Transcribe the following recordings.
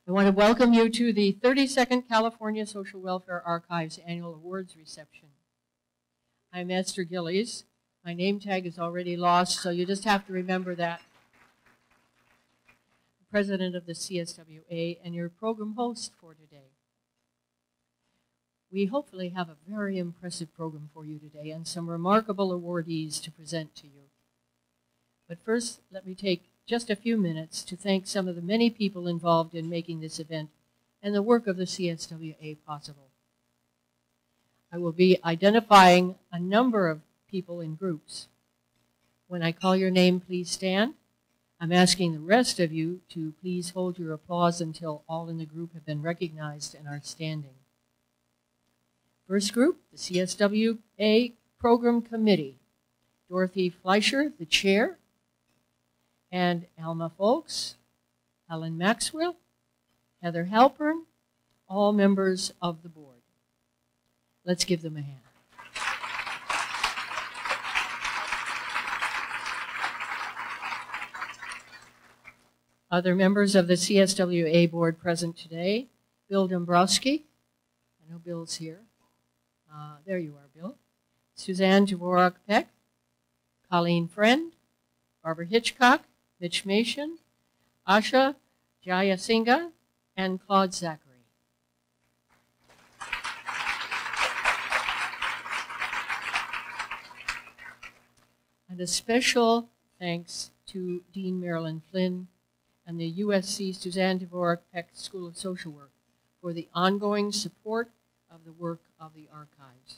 I want to welcome you to the 32nd California Social Welfare Archives Annual Awards Reception. I'm Esther Gillies. My name tag is already lost, so you just have to remember that. I'm President of the CSWA and your program host for today. We hopefully have a very impressive program for you today and some remarkable awardees to present to you. But first, let me take just a few minutes to thank some of the many people involved in making this event and the work of the CSWA possible. I will be identifying a number of people in groups. When I call your name, please stand. I'm asking the rest of you to please hold your applause until all in the group have been recognized and are standing. First group, the CSWA Program Committee. Dorothy Fleischer, the chair, and Alma Folks, Helen Maxwell, Heather Halpern, all members of the board. Let's give them a hand. Other members of the CSWA board present today, Bill Dombrowski. I know Bill's here. There you are, Bill. Suzanne Dworak-Peck, Colleen Friend, Barbara Hitchcock, Mitch Mason, Asha Jayasinghe, and Claude Zachary. And a special thanks to Dean Marilyn Flynn and the USC Suzanne Dvorak-Peck School of Social Work for the ongoing support of the work of the archives.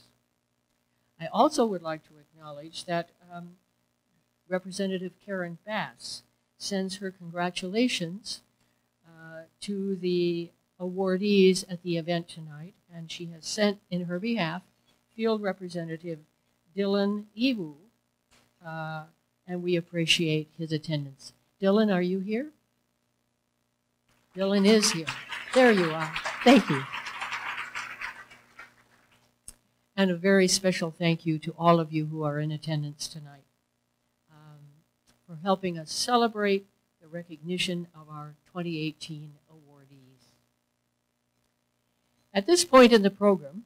I also would like to acknowledge that Representative Karen Bass sends her congratulations to the awardees at the event tonight, and she has sent in her behalf Field Representative Dylan Ewu, and we appreciate his attendance. Dylan, are you here? Dylan is here. There you are. Thank you. And a very special thank you to all of you who are in attendance tonight for helping us celebrate the recognition of our 2018 awardees. At this point in the program,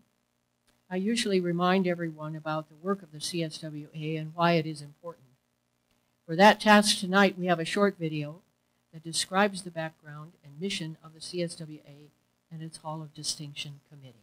I usually remind everyone about the work of the CSWA and why it is important. For that task tonight, we have a short video that describes the background and mission of the CSWA and its Hall of Distinction Committee.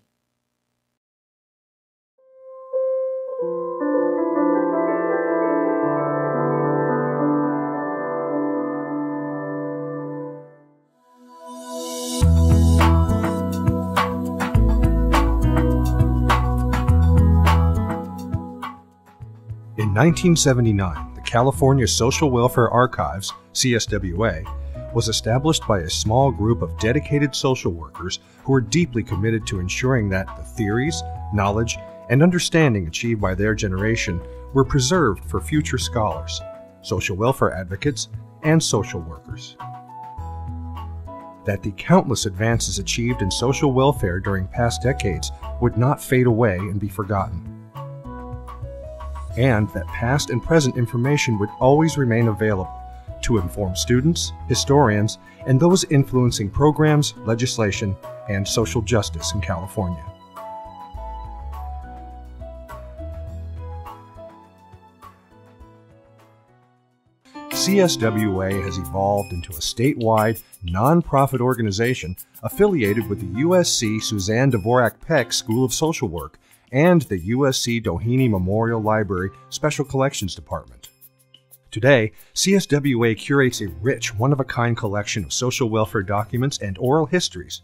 In 1979, the California Social Welfare Archives, CSWA, was established by a small group of dedicated social workers who were deeply committed to ensuring that the theories, knowledge, and understanding achieved by their generation were preserved for future scholars, social welfare advocates, and social workers. That the countless advances achieved in social welfare during past decades would not fade away and be forgotten. And that past and present information would always remain available to inform students, historians, and those influencing programs, legislation, and social justice in California. CSWA has evolved into a statewide, nonprofit organization affiliated with the USC Suzanne Dvorak-Peck School of Social Work and the USC Doheny Memorial Library Special Collections Department. Today, CSWA curates a rich, one-of-a-kind collection of social welfare documents and oral histories,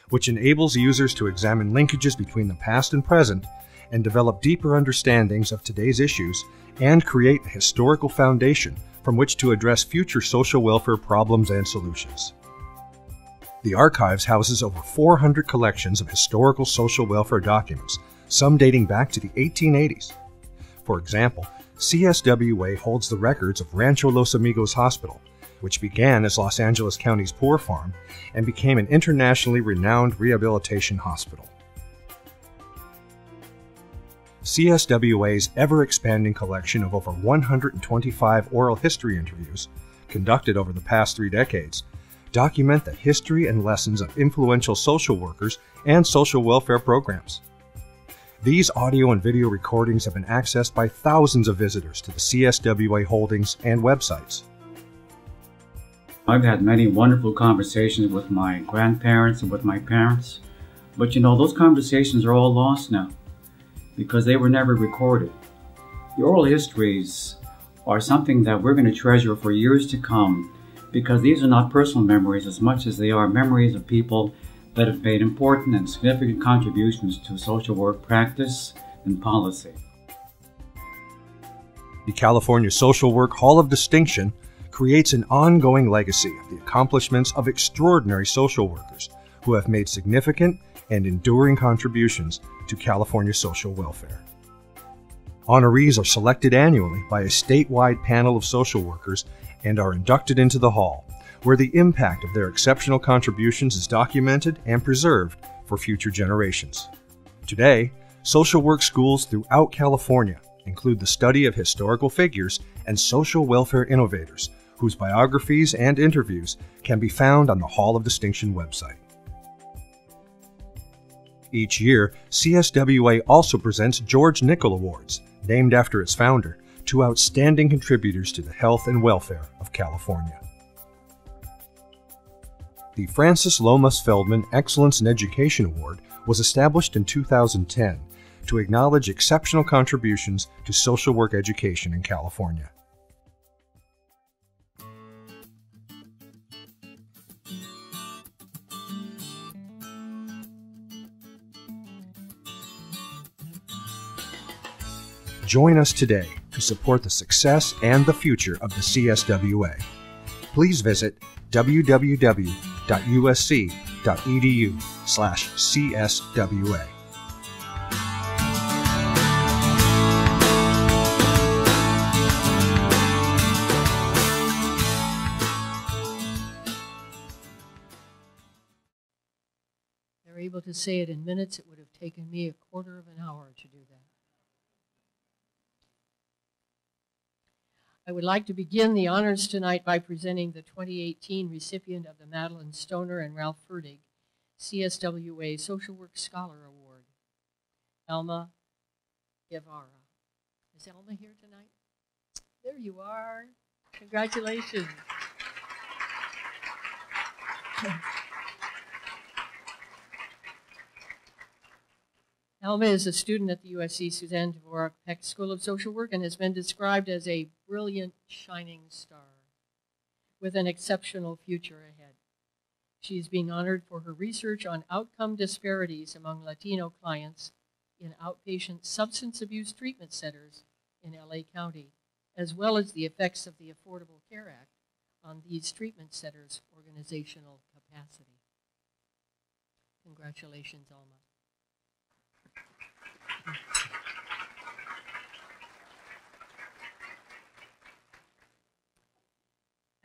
which enables users to examine linkages between the past and present and develop deeper understandings of today's issues and create a historical foundation from which to address future social welfare problems and solutions. The archives houses over 400 collections of historical social welfare documents, some dating back to the 1880s. For example, CSWA holds the records of Rancho Los Amigos Hospital, which began as Los Angeles County's poor farm and became an internationally renowned rehabilitation hospital. CSWA's ever-expanding collection of over 125 oral history interviews, conducted over the past 3 decades, document the history and lessons of influential social workers and social welfare programs. These audio and video recordings have been accessed by thousands of visitors to the CSWA holdings and websites. I've had many wonderful conversations with my grandparents and with my parents, but you know, those conversations are all lost now because they were never recorded. The oral histories are something that we're going to treasure for years to come because these are not personal memories as much as they are memories of people that have made important and significant contributions to social work practice and policy. The California Social Work Hall of Distinction creates an ongoing legacy of the accomplishments of extraordinary social workers who have made significant and enduring contributions to California social welfare. Honorees are selected annually by a statewide panel of social workers and are inducted into the Hall, where the impact of their exceptional contributions is documented and preserved for future generations. Today, social work schools throughout California include the study of historical figures and social welfare innovators, whose biographies and interviews can be found on the Hall of Distinction website. Each year, CSWA also presents George Nickel Awards, named after its founder, to outstanding contributors to the health and welfare of California. The Francis Lomas Feldman Excellence in Education Award was established in 2010 to acknowledge exceptional contributions to social work education in California. Join us today to support the success and the future of the CSWA. Please visit www.usc.edu/CSWA. They're able to say it in minutes. It would have taken me a quarter of an hour to do that. I would like to begin the honors tonight by presenting the 2018 recipient of the Madeline Stoner and Ralph Ferdig CSWA Social Work Scholar Award, Alma Guevara. Is Alma here tonight? There you are. Congratulations. Alma is a student at the USC Suzanne Dworak-Peck School of Social Work and has been described as a brilliant, shining star with an exceptional future ahead. She is being honored for her research on outcome disparities among Latino clients in outpatient substance abuse treatment centers in LA County, as well as the effects of the Affordable Care Act on these treatment centers' organizational capacity. Congratulations, Alma.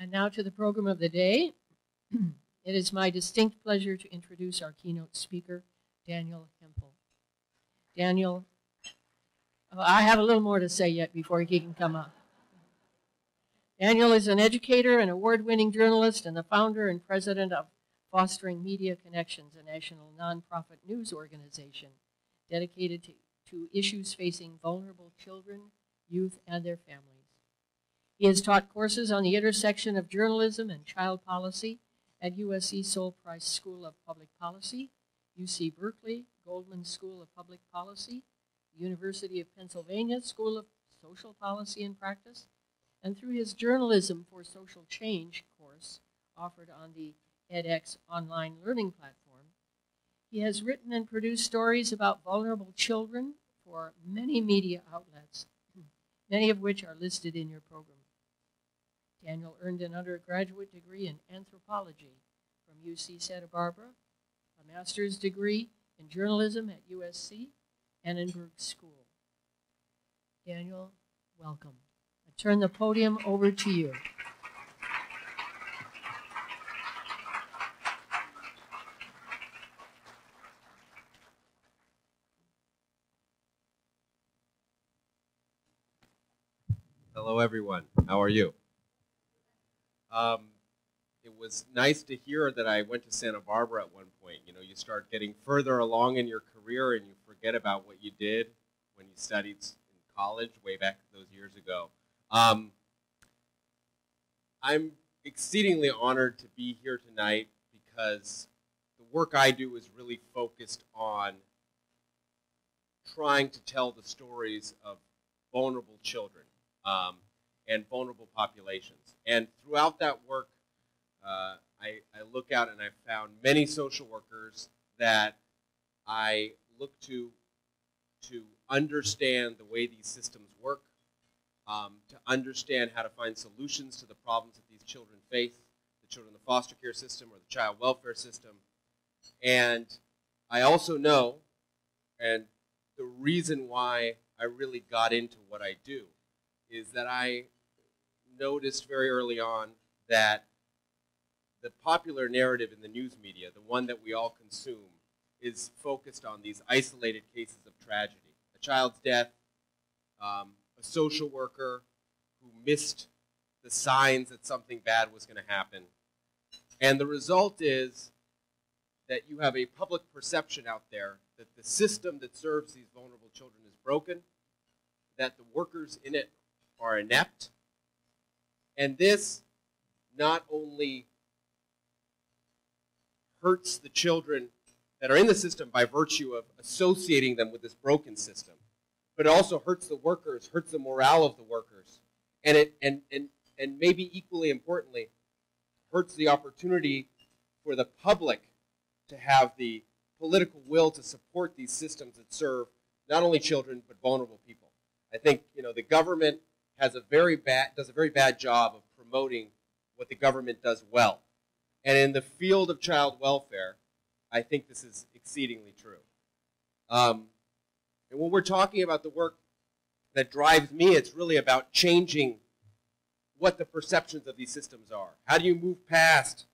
And now to the program of the day. It is my distinct pleasure to introduce our keynote speaker, Daniel Heimpel. Daniel, I have a little more to say yet before he can come up. Daniel is an educator and award-winning journalist and the founder and president of Fostering Media Connections, a national nonprofit news organization dedicated to issues facing vulnerable children, youth, and their families. He has taught courses on the intersection of journalism and child policy at USC Sol Price School of Public Policy, UC Berkeley, Goldman School of Public Policy, the University of Pennsylvania School of Social Policy and Practice, and through his Journalism for Social Change course offered on the edX online learning platform, he has written and produced stories about vulnerable children for many media outlets, many of which are listed in your program. Daniel earned an undergraduate degree in anthropology from UC Santa Barbara, a master's degree in journalism at USC, Annenberg School. Daniel, welcome. I turn the podium over to you. Hello, everyone. How are you? it was nice to hear that I went to Santa Barbara at one point. You know, you start getting further along in your career and you forget about what you did when you studied in college way back those years ago. I'm exceedingly honored to be here tonight because the work I do is really focused on trying to tell the stories of vulnerable children and vulnerable populations. And throughout that work, I look out and I found many social workers that I look to understand the way these systems work, to understand how to find solutions to the problems that these children face, the children in the foster care system or the child welfare system. And I also know, and the reason why I really got into what I do is that I noticed very early on that the popular narrative in the news media, the one that we all consume, is focused on these isolated cases of tragedy. A child's death, a social worker who missed the signs that something bad was going to happen. And the result is that you have a public perception out there that the system that serves these vulnerable children is broken, that the workers in it are inept, and this not only hurts the children that are in the system by virtue of associating them with this broken system, but it also hurts the workers, hurts the morale of the workers, and maybe equally importantly, hurts the opportunity for the public to have the political will to support these systems that serve not only children but vulnerable people. I think the government does a very bad job of promoting what the government does well. And in the field of child welfare, I think this is exceedingly true. And when we're talking about the work that drives me, it's really about changing what the perceptions of these systems are. How do you move past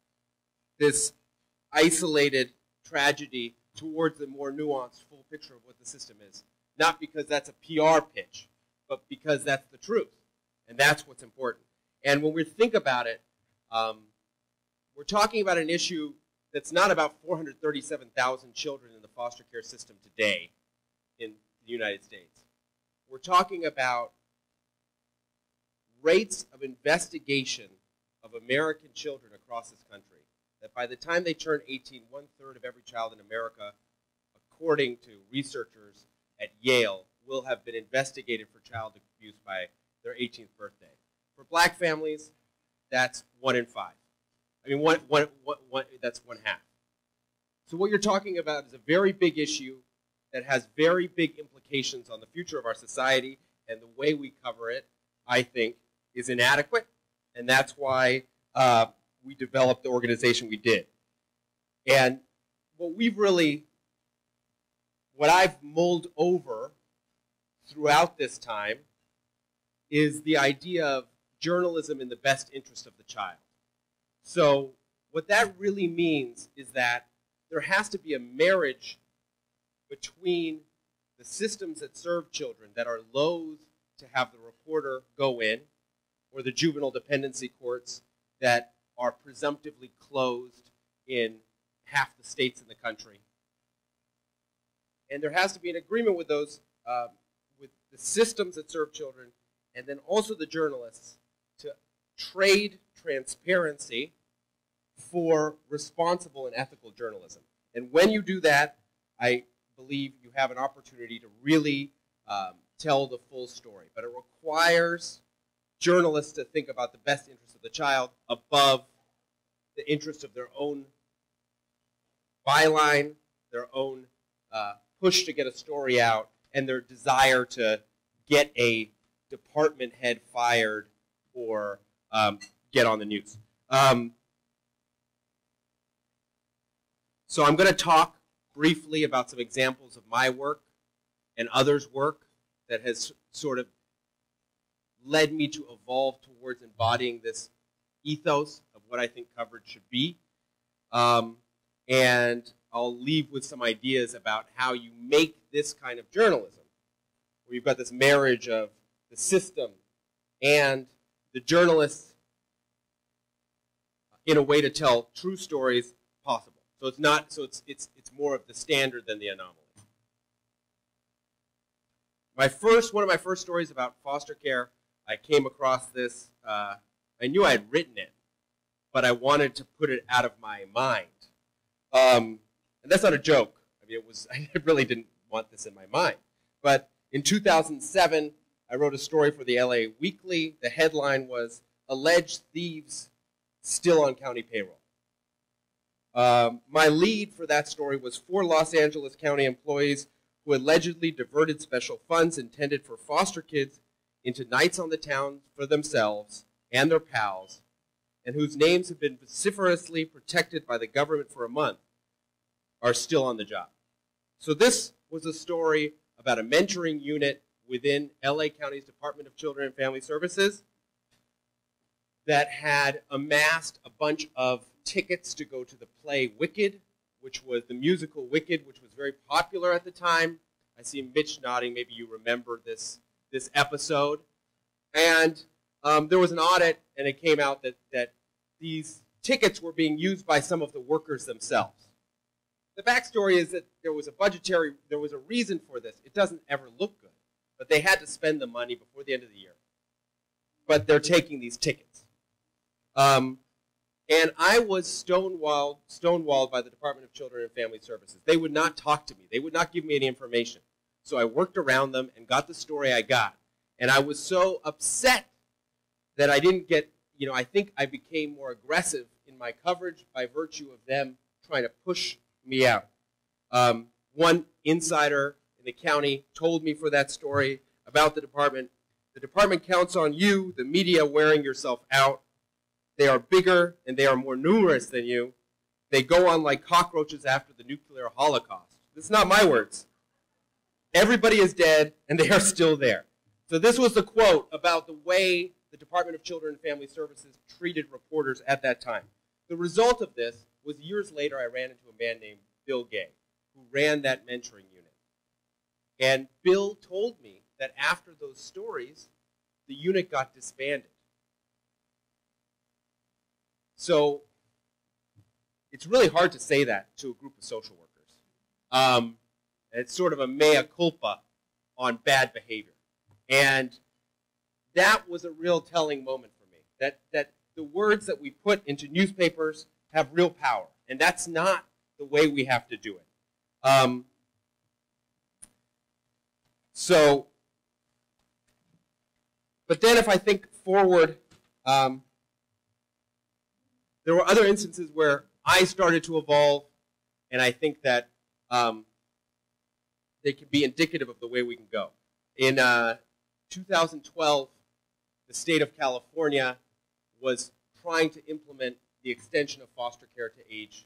this isolated tragedy towards the more nuanced, full picture of what the system is? Not because that's a PR pitch, but because that's the truth. And that's what's important. And when we think about it, we're talking about an issue that's not about 437,000 children in the foster care system today in the United States. We're talking about rates of investigation of American children across this country, that by the time they turn 18, 1/3 of every child in America, according to researchers at Yale, will have been investigated for child abuse by their 18th birthday. For black families, that's 1 in 5. I mean, that's 1/2. So what you're talking about is a very big issue that has very big implications on the future of our society, and the way we cover it, I think, is inadequate, and that's why we developed the organization we did. And what I've mulled over throughout this time is the idea of journalism in the best interest of the child. So what that really means is that there has to be a marriage between the systems that serve children that are loath to have the reporter go in, or the juvenile dependency courts that are presumptively closed in half the states in the country. And there has to be an agreement with those, with the systems that serve children, and then also the journalists, to trade transparency for responsible and ethical journalism. And when you do that, I believe you have an opportunity to really tell the full story. But it requires journalists to think about the best interest of the child above the interest of their own byline, their own push to get a story out, and their desire to get a department head fired or get on the news. So I'm going to talk briefly about some examples of my work and others' work that has sort of led me to evolve towards embodying this ethos of what I think coverage should be. And I'll leave with some ideas about how you make this kind of journalism, where you've got this marriage of the system and the journalist's in a way to tell true stories possible. So it's not. So it's more of the standard than the anomaly. One of my first stories about foster care, I came across this. I knew I had written it, but I wanted to put it out of my mind. And that's not a joke. I mean, I really didn't want this in my mind. But in 2007, I wrote a story for the LA Weekly. The headline was, "Alleged Thieves Still on County Payroll." My lead for that story was 4 Los Angeles County employees who allegedly diverted special funds intended for foster kids into nights on the town for themselves and their pals, and whose names have been vociferously protected by the government for a month, are still on the job. So this was a story about a mentoring unit within LA County's Department of Children and Family Services that had amassed a bunch of tickets to go to the play Wicked, which was the musical Wicked, which was very popular at the time. I see Mitch nodding. Maybe you remember this episode. And there was an audit, and it came out that these tickets were being used by some of the workers themselves. The backstory is that there was a reason for this. It doesn't ever look good, but they had to spend the money before the end of the year. But they're taking these tickets. And I was stonewalled by the Department of Children and Family Services. They would not talk to me. They would not give me any information. So I worked around them and got the story I got. And I was so upset that I didn't get, I think I became more aggressive in my coverage by virtue of them trying to push me out. One insider in the county told me for that story about the department. The department counts on you, the media, wearing yourself out. They are bigger and they are more numerous than you. They go on like cockroaches after the nuclear holocaust. This is not my words. Everybody is dead and they are still there. So this was the quote about the way the Department of Children and Family Services treated reporters at that time. The result of this was years later I ran into a man named Bill Gay, who ran that mentoring unit. And Bill told me that after those stories, the unit got disbanded. So it's really hard to say that to a group of social workers. It's sort of a mea culpa on bad behavior. And that was a real telling moment for me, that the words that we put into newspapers have real power. And that's not the way we have to do it. But then if I think forward, there were other instances where I started to evolve, and I think that they can be indicative of the way we can go. In 2012, the state of California was trying to implement the extension of foster care to age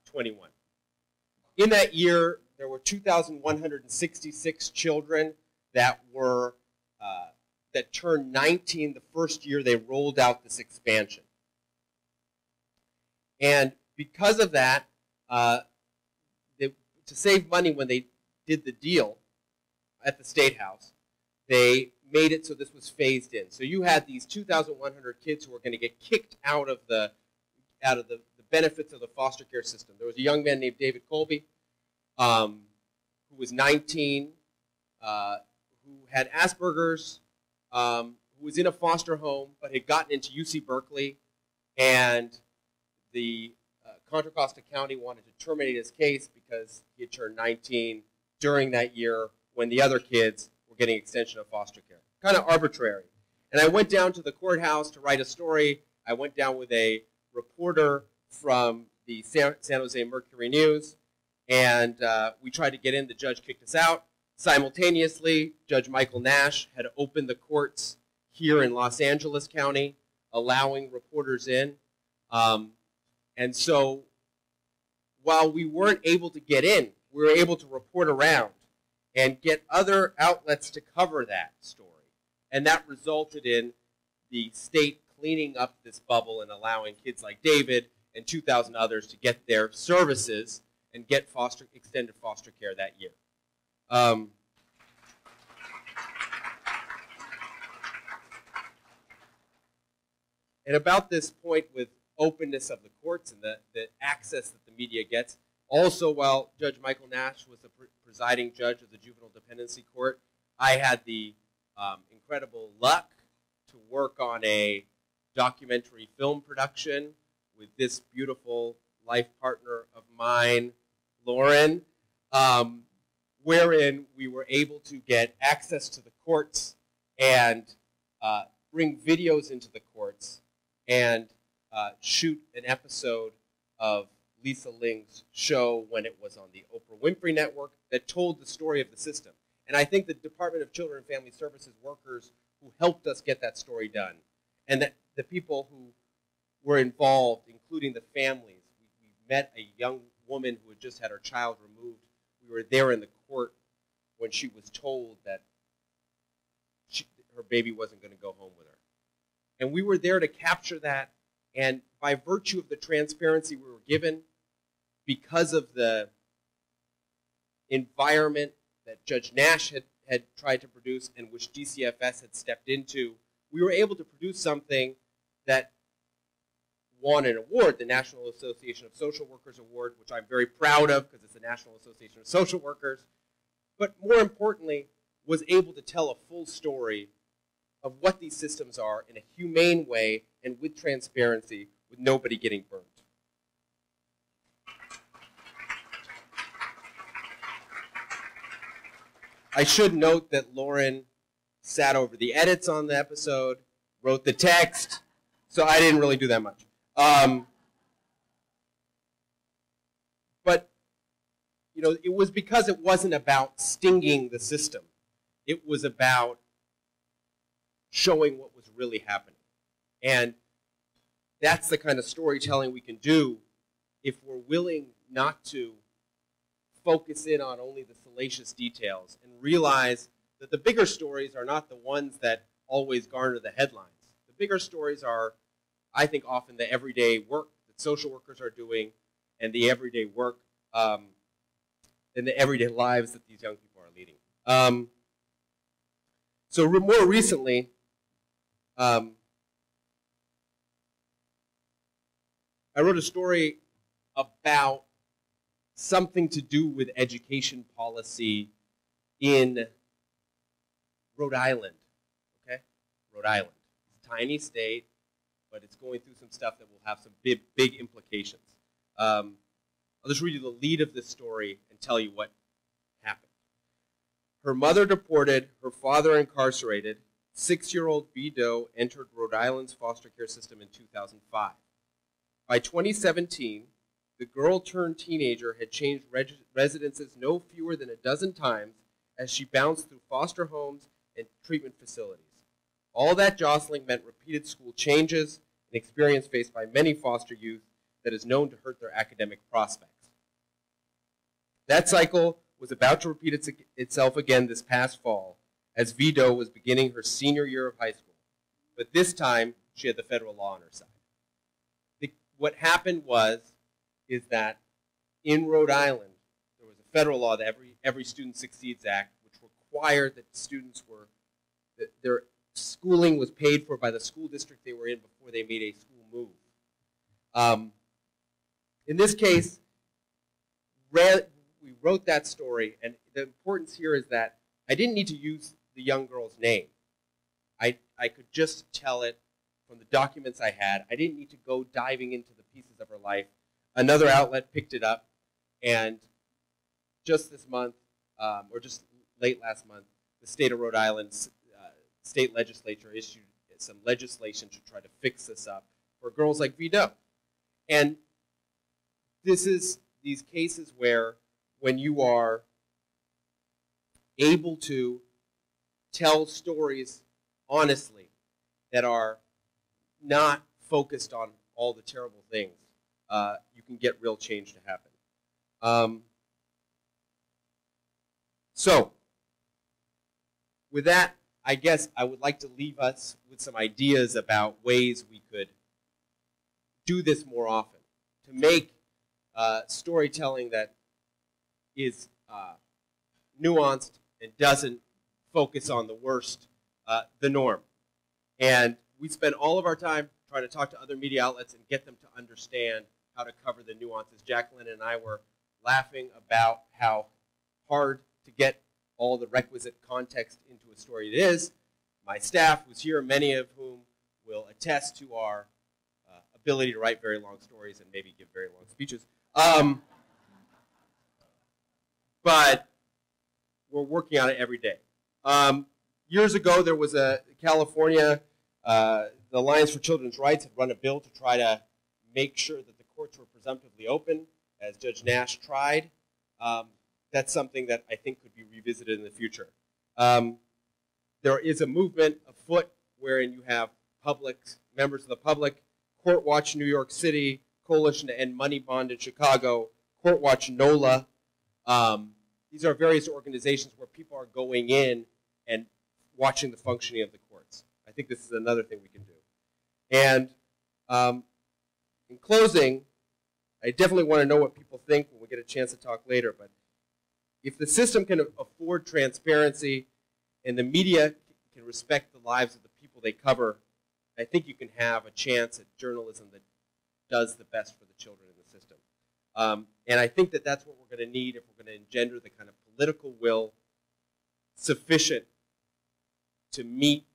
21. In that year, there were 2,166 children that turned 19 the first year they rolled out this expansion. And because of that, to save money when they did the deal at the State House, they made it so this was phased in. So you had these 2,100 kids who were going to get kicked out of the benefits of the foster care system. There was a young man named David Colby, who was 19, who had Asperger's, who was in a foster home, but had gotten into UC Berkeley, and the Contra Costa County wanted to terminate his case because he had turned 19 during that year when the other kids were getting extension of foster care. Kind of arbitrary. And I went down to the courthouse to write a story. I went down with a reporter from the San Jose Mercury News, and we tried to get in. The judge kicked us out. Simultaneously, Judge Michael Nash had opened the courts here in Los Angeles County, allowing reporters in. And so while we weren't able to get in, we were able to report around and get other outlets to cover that story. And that resulted in the state cleaning up this bubble and allowing kids like David and 2,000 others to get their services and get extended foster care that year. And about this point with openness of the courts and the access that the media gets. Also, while Judge Michael Nash was the presiding judge of the Juvenile Dependency Court, I had the incredible luck to work on a documentary film production with this beautiful life partner of mine, Lauren, wherein we were able to get access to the courts and bring videos into the courts and shoot an episode of Lisa Ling's show when it was on the Oprah Winfrey Network that told the story of the system. And I think the Department of Children and Family Services workers who helped us get that story done, and that the people who were involved, including the families. We met a young woman who had just had her child removed. We were there in the court when she was told that her baby wasn't going to go home with her. And we were there to capture that, and by virtue of the transparency we were given, because of the environment that Judge Nash had tried to produce and which DCFS had stepped into, we were able to produce something that won an award, the National Association of Social Workers Award, which I'm very proud of because it's the National Association of Social Workers, but more importantly, was able to tell a full story of what these systems are in a humane way and with transparency, with nobody getting burnt. I should note that Lauren sat over the edits on the episode, wrote the text, so I didn't really do that much. But, you know, it was because it wasn't about stinging the system. It was about showing what was really happening. And that's the kind of storytelling we can do if we're willing not to focus in on only the salacious details and realize that the bigger stories are not the ones that always garner the headlines. The bigger stories are, I think, often the everyday work that social workers are doing and the everyday work and the everyday lives that these young people are leading. So more recently, I wrote a story about something to do with education policy in Rhode Island, okay? Rhode Island. It's a tiny state, but it's going through some stuff that will have some big implications. I'll just read you the lead of this story and tell you what happened. Her mother deported, her father incarcerated. 6-year-old B. Doe entered Rhode Island's foster care system in 2005. By 2017, the girl-turned-teenager had changed residences no fewer than a dozen times as she bounced through foster homes and treatment facilities. All that jostling meant repeated school changes, an experience faced by many foster youth that is known to hurt their academic prospects. That cycle was about to repeat itself again this past fall as Vito was beginning her senior year of high school. But this time, she had the federal law on her side. What happened is that in Rhode Island, there was a federal law, the Every Student Succeeds Act, which required that students that their schooling was paid for by the school district they were in before they made a school move. In this case, we wrote that story, and the importance here is that I didn't need to use the young girl's name. I could just tell it from the documents I had. I didn't need to go diving into the pieces of her life. Another outlet picked it up, and just this month, or just late last month, the state of Rhode Island's state legislature issued some legislation to try to fix this up for girls like Vito. And this is these cases where when you are able to tell stories honestly that are not focused on all the terrible things, you can get real change to happen. So, with that, I guess I would like to leave us with some ideas about ways we could do this more often, to make storytelling that is nuanced and doesn't focus on the worst, the norm. And we spend all of our time try to talk to other media outlets and get them to understand how to cover the nuances. Jacquelyn and I were laughing about how hard to get all the requisite context into a story it is. My staff was here, many of whom will attest to our ability to write very long stories and maybe give very long speeches. But we're working on it every day. Years ago, there was a California, the Alliance for Children's Rights had run a bill to try to make sure that the courts were presumptively open, as Judge Nash tried. That's something that I think could be revisited in the future. There is a movement afoot wherein you have members of the public, Court Watch New York City, Coalition to End Money Bond in Chicago, Court Watch NOLA. These are various organizations where people are going in and watching the functioning of the courts. I think this is another thing we can do. And in closing, I definitely want to know what people think when we get a chance to talk later, but if the system can afford transparency and the media can respect the lives of the people they cover, I think you can have a chance at journalism that does the best for the children in the system. And I think that that's what we're going to need if we're going to engender the kind of political will sufficient to meet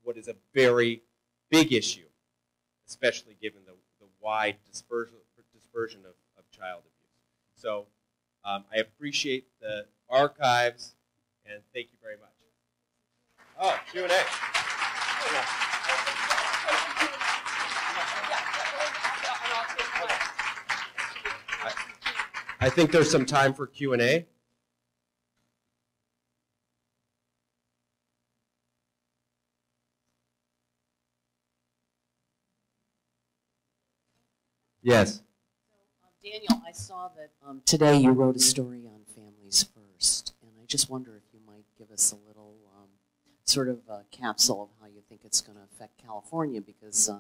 what is a very big issue, especially given the wide dispersion of child abuse. So I appreciate the archives, and thank you very much. Oh, Q&A. I think there's some time for Q&A. Yes. Daniel, I saw that today you wrote a story on Families First, and I just wonder if you might give us a little sort of capsule of how you think it's going to affect California, because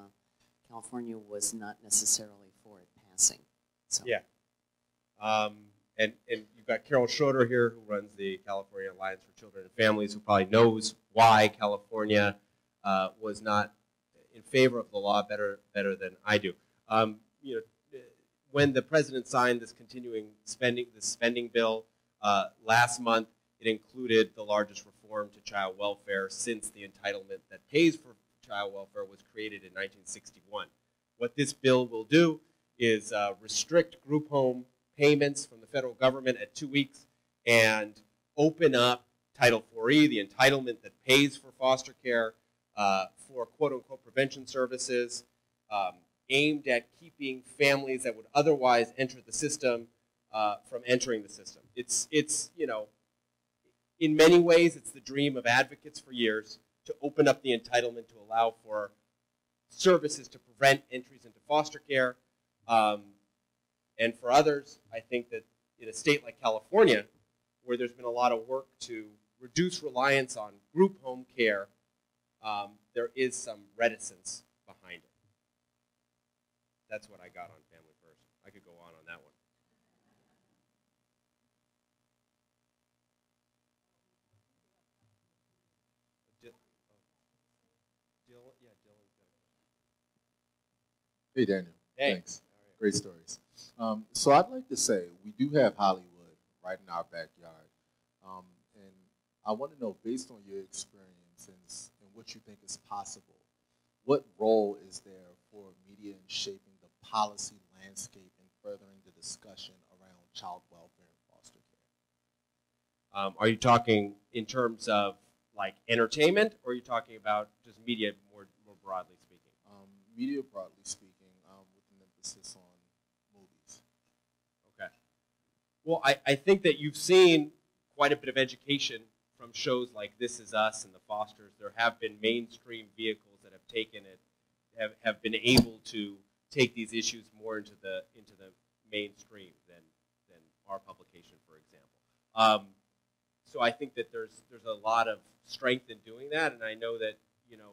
California was not necessarily for it passing. So. Yeah. And you've got Carol Schroeder here, who runs the California Alliance for Children and Families, who probably knows why California was not in favor of the law better than I do. You know, when the president signed this spending bill last month, it included the largest reform to child welfare since the entitlement that pays for child welfare was created in 1961. What this bill will do is restrict group home payments from the federal government at 2 weeks and open up Title IV-E, the entitlement that pays for foster care for quote-unquote prevention services aimed at keeping families that would otherwise enter the system from entering the system. It's you know, in many ways, it's the dream of advocates for years to open up the entitlement to allow for services to prevent entries into foster care. And for others, I think that in a state like California, where there's been a lot of work to reduce reliance on group home care, there is some reticence behind it. That's what I got on Family First. I could go on that one. Hey, Daniel. Hey. Thanks. Great stories. So I'd like to say we do have Hollywood right in our backyard. And I want to know, based on your experience and what you think is possible, what role is there for media in shaping the policy landscape and furthering the discussion around child welfare and foster care? Are you talking in terms of like entertainment, or are you talking about just media more broadly speaking? Media broadly speaking, with an emphasis on movies. Okay. Well, I think that you've seen quite a bit of education from shows like This Is Us and The Fosters. There have been mainstream vehicles that have taken it, have been able to take these issues more into the mainstream than our publication, for example. So I think that there's a lot of strength in doing that, and I know that, you know,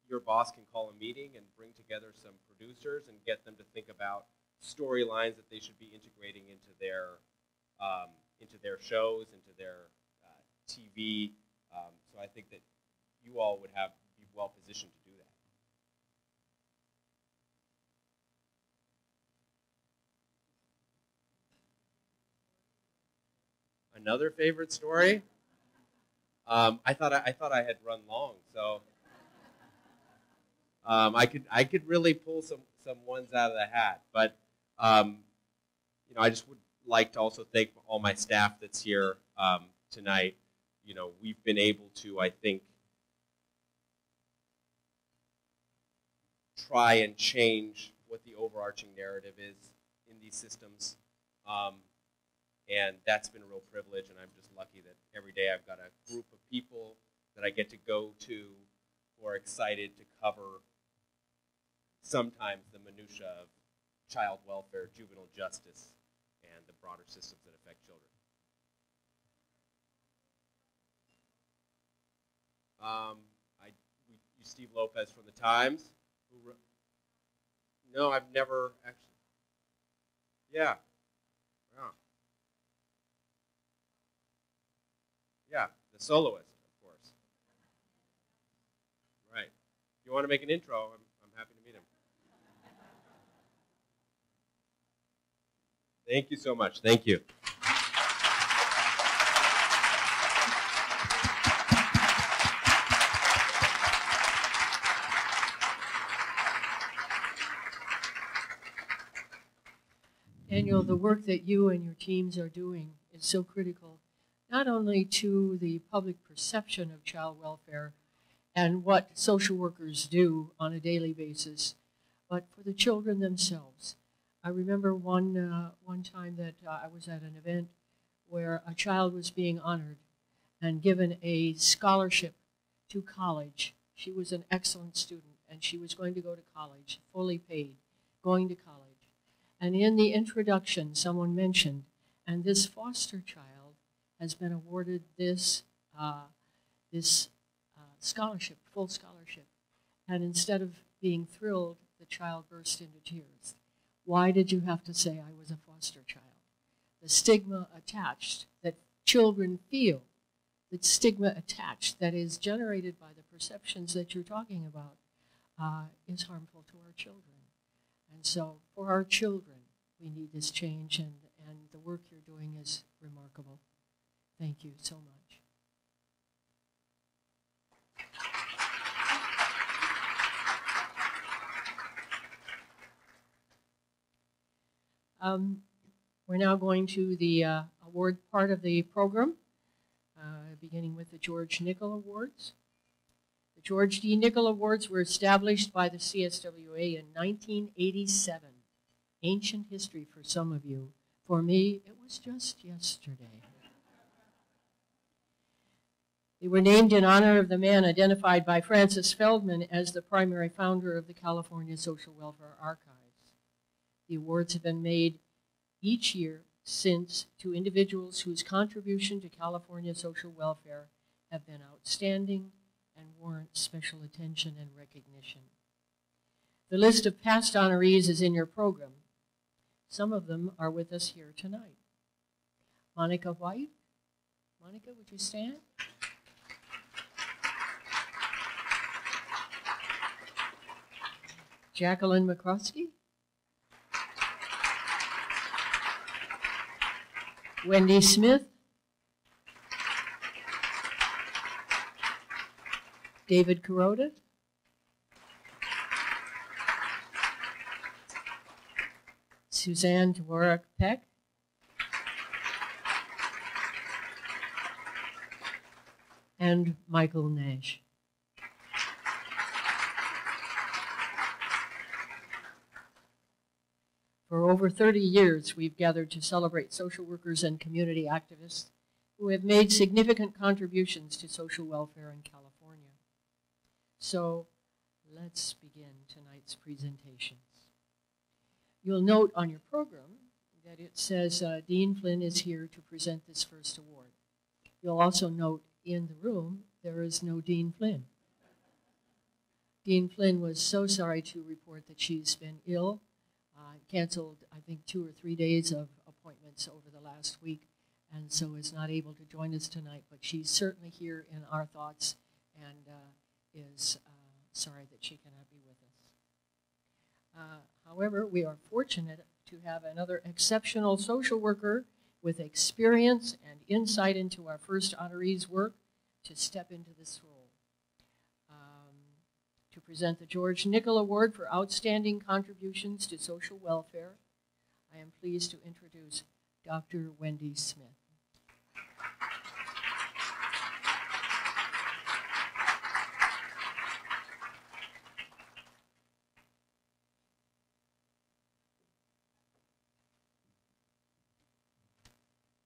your boss can call a meeting and bring together some producers and get them to think about storylines that they should be integrating into their shows, into their TV. So I think that you all would be well positioned to do that. another favorite story. I thought I had run long, so I could really pull some ones out of the hat. But you know, I just would like to also thank all my staff that's here tonight. You know, we've been able to, I think, try and change what the overarching narrative is in these systems. And that's been a real privilege, and I'm just lucky that every day I've got a group of people that I get to go to who are excited to cover sometimes the minutia of child welfare, juvenile justice, and the broader systems that affect children. We use Steve Lopez from the Times. No, I've never actually. Yeah. Yeah, the soloist, of course. Right. If you want to make an intro, I'm happy to meet him. Thank you so much. Thank you. Daniel, the work that you and your teams are doing is so critical, not only to the public perception of child welfare and what social workers do on a daily basis, but for the children themselves. I remember one time that I was at an event where a child was being honored and given a scholarship to college. She was an excellent student, and she was going to go to college, fully paid, going to college. And in the introduction, someone mentioned, and this foster child has been awarded this scholarship, full scholarship. And instead of being thrilled, the child burst into tears. Why did you have to say I was a foster child? The stigma attached that children feel, the stigma attached that is generated by the perceptions that you're talking about is harmful to our children. And so for our children, we need this change, and the work you're doing is remarkable. Thank you so much. We're now going to the award part of the program, beginning with the George Nickel Awards. The George D. Nickel Awards were established by the CSWA in 1987. Ancient history for some of you. For me, it was just yesterday. They were named in honor of the man identified by Francis Feldman as the primary founder of the California Social Welfare Archives. The awards have been made each year since to individuals whose contribution to California social welfare have been outstanding and warrant special attention and recognition. The list of past honorees is in your program. Some of them are with us here tonight. Monica White. Monica, would you stand? Jacquelyn McCroskey. Wendy Smith. David Kuroda. Suzanne Dworak-Peck. And Michael Nash. For over 30 years, we've gathered to celebrate social workers and community activists who have made significant contributions to social welfare in California. So let's begin tonight's presentations. You'll note on your program that it says Dean Flynn is here to present this first award. You'll also note in the room there is no Dean Flynn. Dean Flynn was so sorry to report that she's been ill, canceled I think 2 or 3 days of appointments over the last week, and so is not able to join us tonight, but she's certainly here in our thoughts and is sorry that she cannot be with us. However, we are fortunate to have another exceptional social worker with experience and insight into our first honoree's work to step into this role. To present the George Nickel Award for Outstanding Contributions to Social Welfare, I am pleased to introduce Dr. Wendy Smith.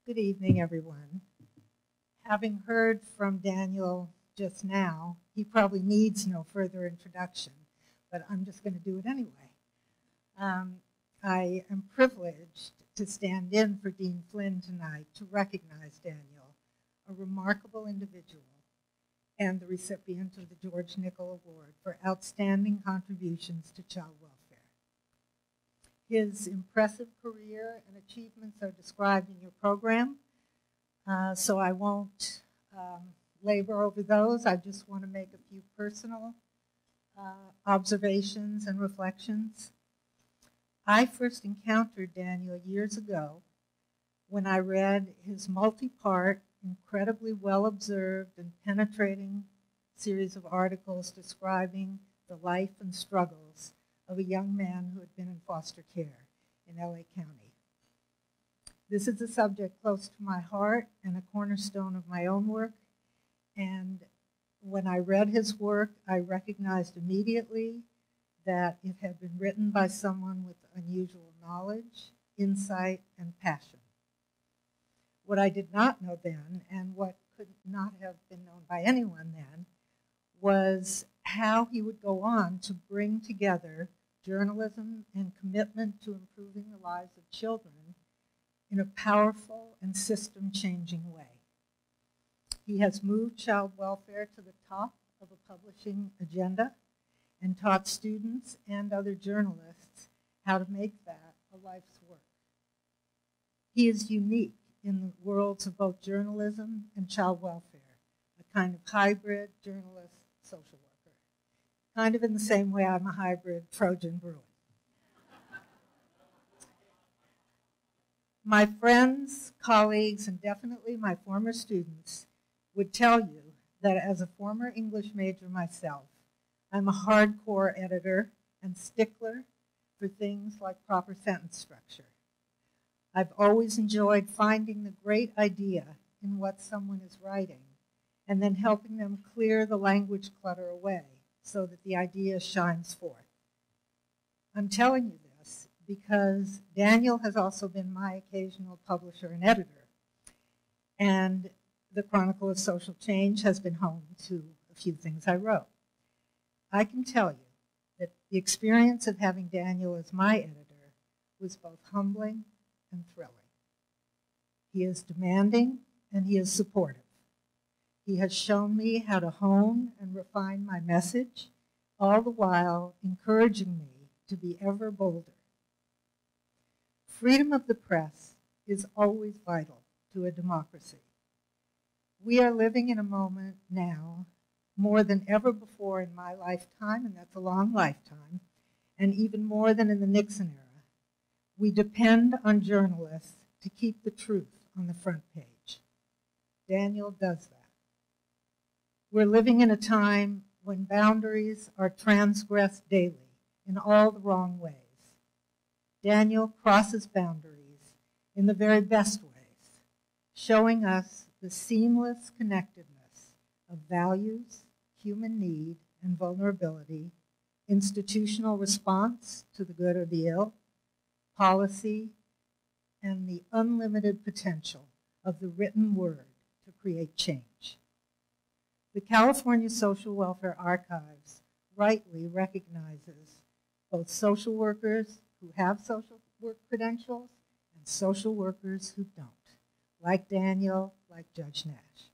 Good evening, everyone. Having heard from Daniel just now, he probably needs no further introduction, but I'm just going to do it anyway. I am privileged to stand in for Dean Flynn tonight to recognize Daniel, a remarkable individual and the recipient of the George Nickel Award for outstanding contributions to child welfare. His impressive career and achievements are described in your program, so I won't labor over those. I just want to make a few personal observations and reflections. I first encountered Daniel years ago when I read his multi-part, incredibly well-observed and penetrating series of articles describing the life and struggles of a young man who had been in foster care in LA County. This is a subject close to my heart and a cornerstone of my own work. And when I read his work, I recognized immediately that it had been written by someone with unusual knowledge, insight, and passion. What I did not know then, and what could not have been known by anyone then, was how he would go on to bring together journalism and commitment to improving the lives of children in a powerful and system-changing way. He has moved child welfare to the top of a publishing agenda and taught students and other journalists how to make that a life's work. He is unique in the worlds of both journalism and child welfare, a kind of hybrid journalist social worker, kind of in the same way I'm a hybrid Trojan Bruin. My friends, colleagues, and definitely my former students would tell you that as a former English major myself, I'm a hardcore editor and stickler for things like proper sentence structure. I've always enjoyed finding the great idea in what someone is writing and then helping them clear the language clutter away so that the idea shines forth. I'm telling you this because Daniel has also been my occasional publisher and editor, and the Chronicle of Social Change has been home to a few things I wrote. I can tell you that the experience of having Daniel as my editor was both humbling and thrilling. He is demanding and he is supportive. He has shown me how to hone and refine my message, all the while encouraging me to be ever bolder. Freedom of the press is always vital to a democracy. We are living in a moment now, more than ever before in my lifetime, and that's a long lifetime, and even more than in the Nixon era. We depend on journalists to keep the truth on the front page. Daniel does that. We're living in a time when boundaries are transgressed daily in all the wrong ways. Daniel crosses boundaries in the very best ways, showing us the seamless connectedness of values, human need and vulnerability, institutional response to the good or the ill, policy, and the unlimited potential of the written word to create change. The California Social Welfare Archives rightly recognizes both social workers who have social work credentials and social workers who don't, like Daniel, like Judge Nash.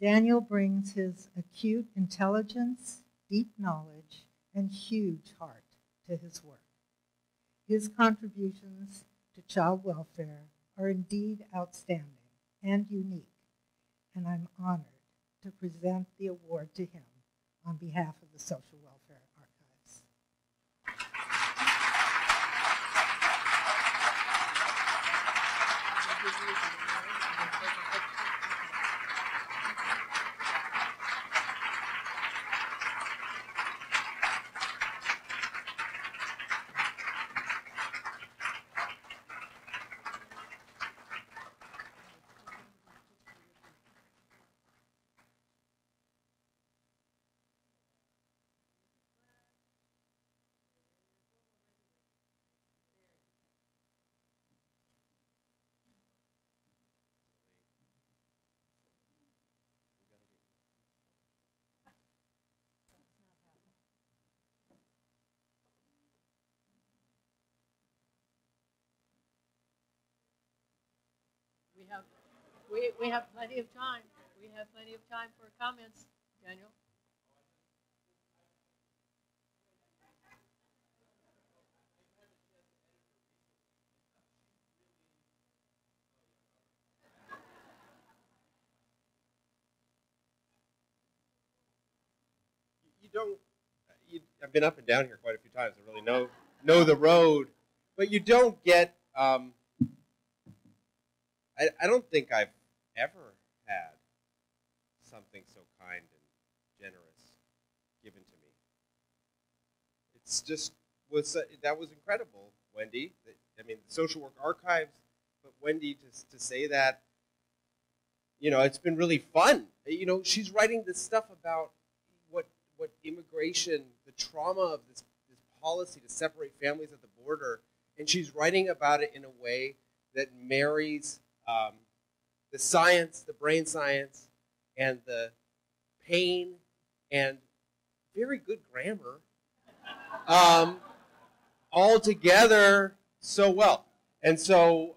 Daniel brings his acute intelligence, deep knowledge, and huge heart to his work. His contributions to child welfare are indeed outstanding and unique, and I'm honored to present the award to him on behalf of the Social Welfare Archives. We have plenty of time. We have plenty of time for comments, Daniel. I've been up and down here quite a few times. I really know the road, but you don't get. I don't think I've ever had something so kind and generous given to me. It's just that was incredible, Wendy. I mean, the social work archives, but Wendy to say that, you know, it's been really fun. You know, she's writing this stuff about what immigration, the trauma of this policy to separate families at the border, and she's writing about it in a way that marries the science, the brain science, and the pain, and very good grammar, all together so well. And so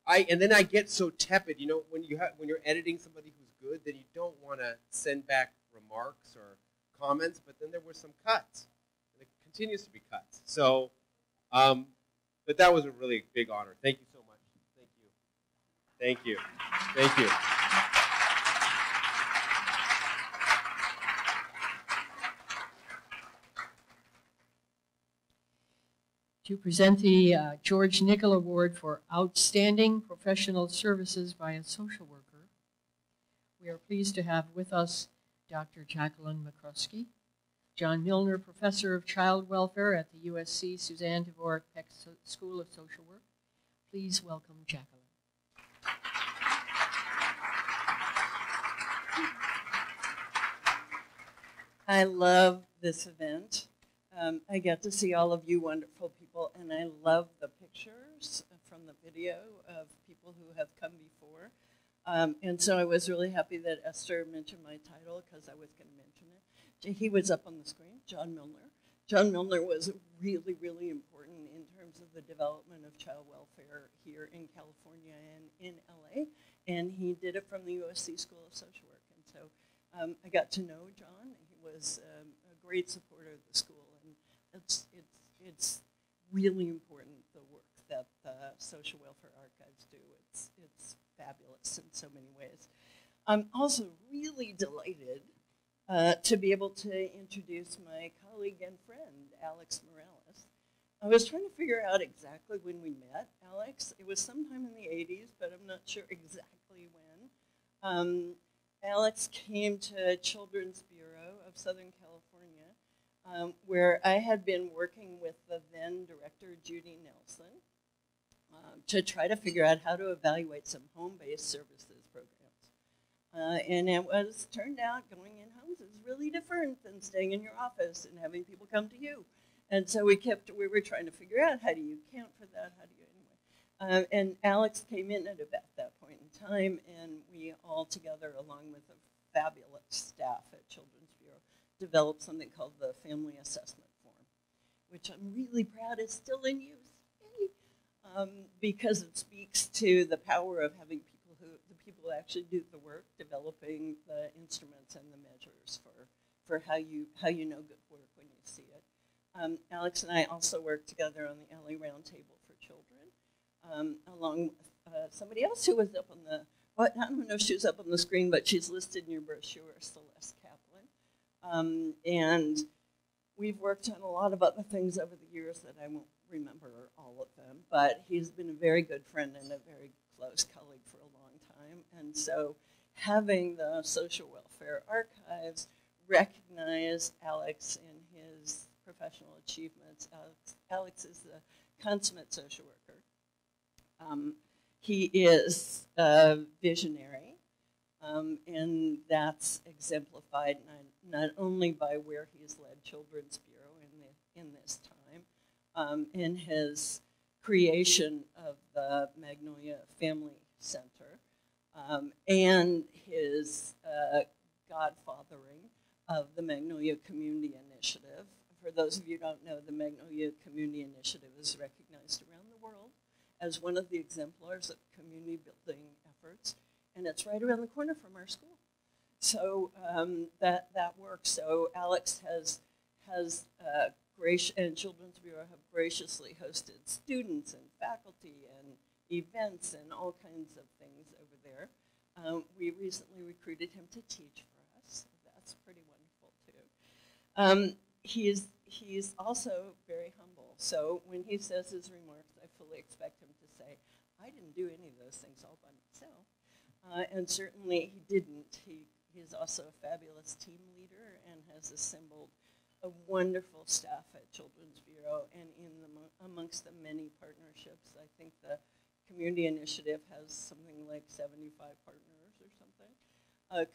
and then I get so tepid. You know, when you're editing somebody who's good, then you don't want to send back remarks or comments. But then there were some cuts, and it continues to be cuts. So, but that was a really big honor. Thank you so much. Thank you. Thank you. Thank you. To present the George Nickel Award for Outstanding Professional Services by a Social Worker, we are pleased to have with us Dr. Jacquelyn McCroskey, John Milner, Professor of Child Welfare at the USC Suzanne Dworak-Peck School of Social Work. Please welcome Jacquelyn. I love this event. I get to see all of you wonderful people, and I love the pictures from the video of people who have come before. And so I was really happy that Esther mentioned my title, because I was going to mention it. He was up on the screen, John Milner. John Milner was really, really important in terms of the development of child welfare here in California and in LA, and he did it from the USC School of Social Work. And so I got to know John. He was a great supporter of the school, and it's really important, the work that the Social Welfare Archives do. It's fabulous in so many ways. I'm also really delighted to be able to introduce my colleague and friend, Alex Morales. I was trying to figure out exactly when we met Alex. It was sometime in the 80s, but I'm not sure exactly when. Alex came to Children's Bureau of Southern California, where I had been working with the then director, Judy Nelson, to try to figure out how to evaluate some home-based services programs. And it was turned out going in homes is really different than staying in your office and having people come to you. And so we were trying to figure out, how do you count for that? How do you, anyway. And Alex came in at about that point in time, and we all together, along with a fabulous staff at Children's Bureau, developed something called the Family Assessment Form, which I'm really proud is still in use, because it speaks to the power of having the people who actually do the work, developing the instruments and the measures for how you know good work when you see it. Alex and I also work together on the LA Roundtable for Children, along with somebody else who was up on the, I don't know if she was up on the screen, but she's listed in your brochure, Celeste Kaplan. And we've worked on a lot of other things over the years that I won't remember all of them, but he's been a very good friend and a very close colleague for a long time. And so having the social welfare archives recognize Alex in his professional achievements. Alex is a consummate social worker. He is a visionary, and that's exemplified not only by where he's led Children's Bureau in this time, in his creation of the Magnolia Family Center, and his godfathering of the Magnolia Community Initiative. For those of you who don't know, the Magnolia Community Initiative is recognized around the world as one of the exemplars of community building efforts, and it's right around the corner from our school. So that works. So Alex and Children's Bureau have graciously hosted students and faculty and events and all kinds of things over there. We recently recruited him to teach for us. That's pretty wonderful too. He's also very humble. So when he says his remarks, I fully expect him to say, I didn't do any of those things all by myself. And certainly he didn't. He's also a fabulous team leader and has assembled a wonderful staff at Children's Bureau, and amongst the many partnerships, I think the Community Initiative has something like 75 partners or something.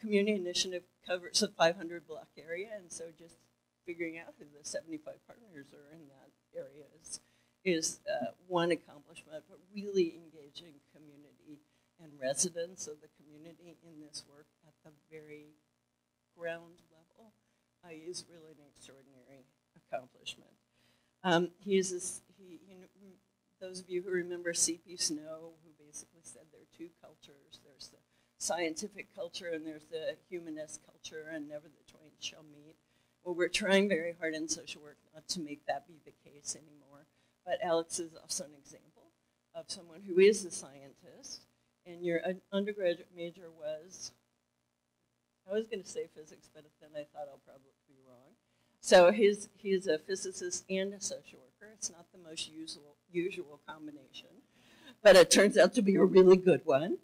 Community Initiative covers a 500-block area, and so just figuring out who the 75 partners are in that area is one accomplishment, but really engaging community and residents of the community in this work at the very ground level is really an extraordinary accomplishment. Those of you who remember C.P. Snow, who basically said there are two cultures. There's the scientific culture and there's the humanist culture, and never the twain shall meet. Well, we're trying very hard in social work not to make that be the case anymore. But Alex is also an example of someone who is a scientist, and your undergraduate major was, I was going to say physics, but then I thought I'll probably be wrong. So he's a physicist and a social worker. It's not the most usual combination, but it turns out to be a really good one.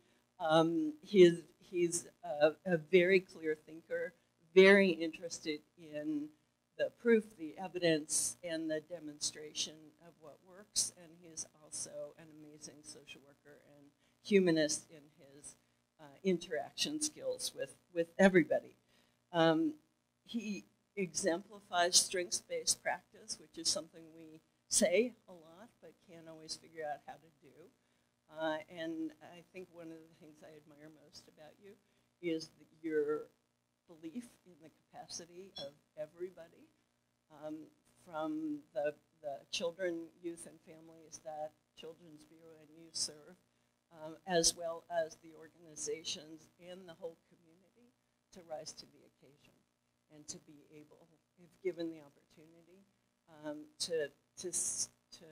He's a very clear thinker, very interested in the proof, the evidence, and the demonstration of what works, and he's also an amazing social worker and humanist in his interaction skills with everybody. He exemplifies strengths-based practice, which is something we say a lot but can't always figure out how to do. And I think one of the things I admire most about you is your belief in the capacity of everybody, from the children, youth, and families that Children's Bureau and you serve, as well as the organizations and the whole community, to rise to the occasion and to be able, if given the opportunity, to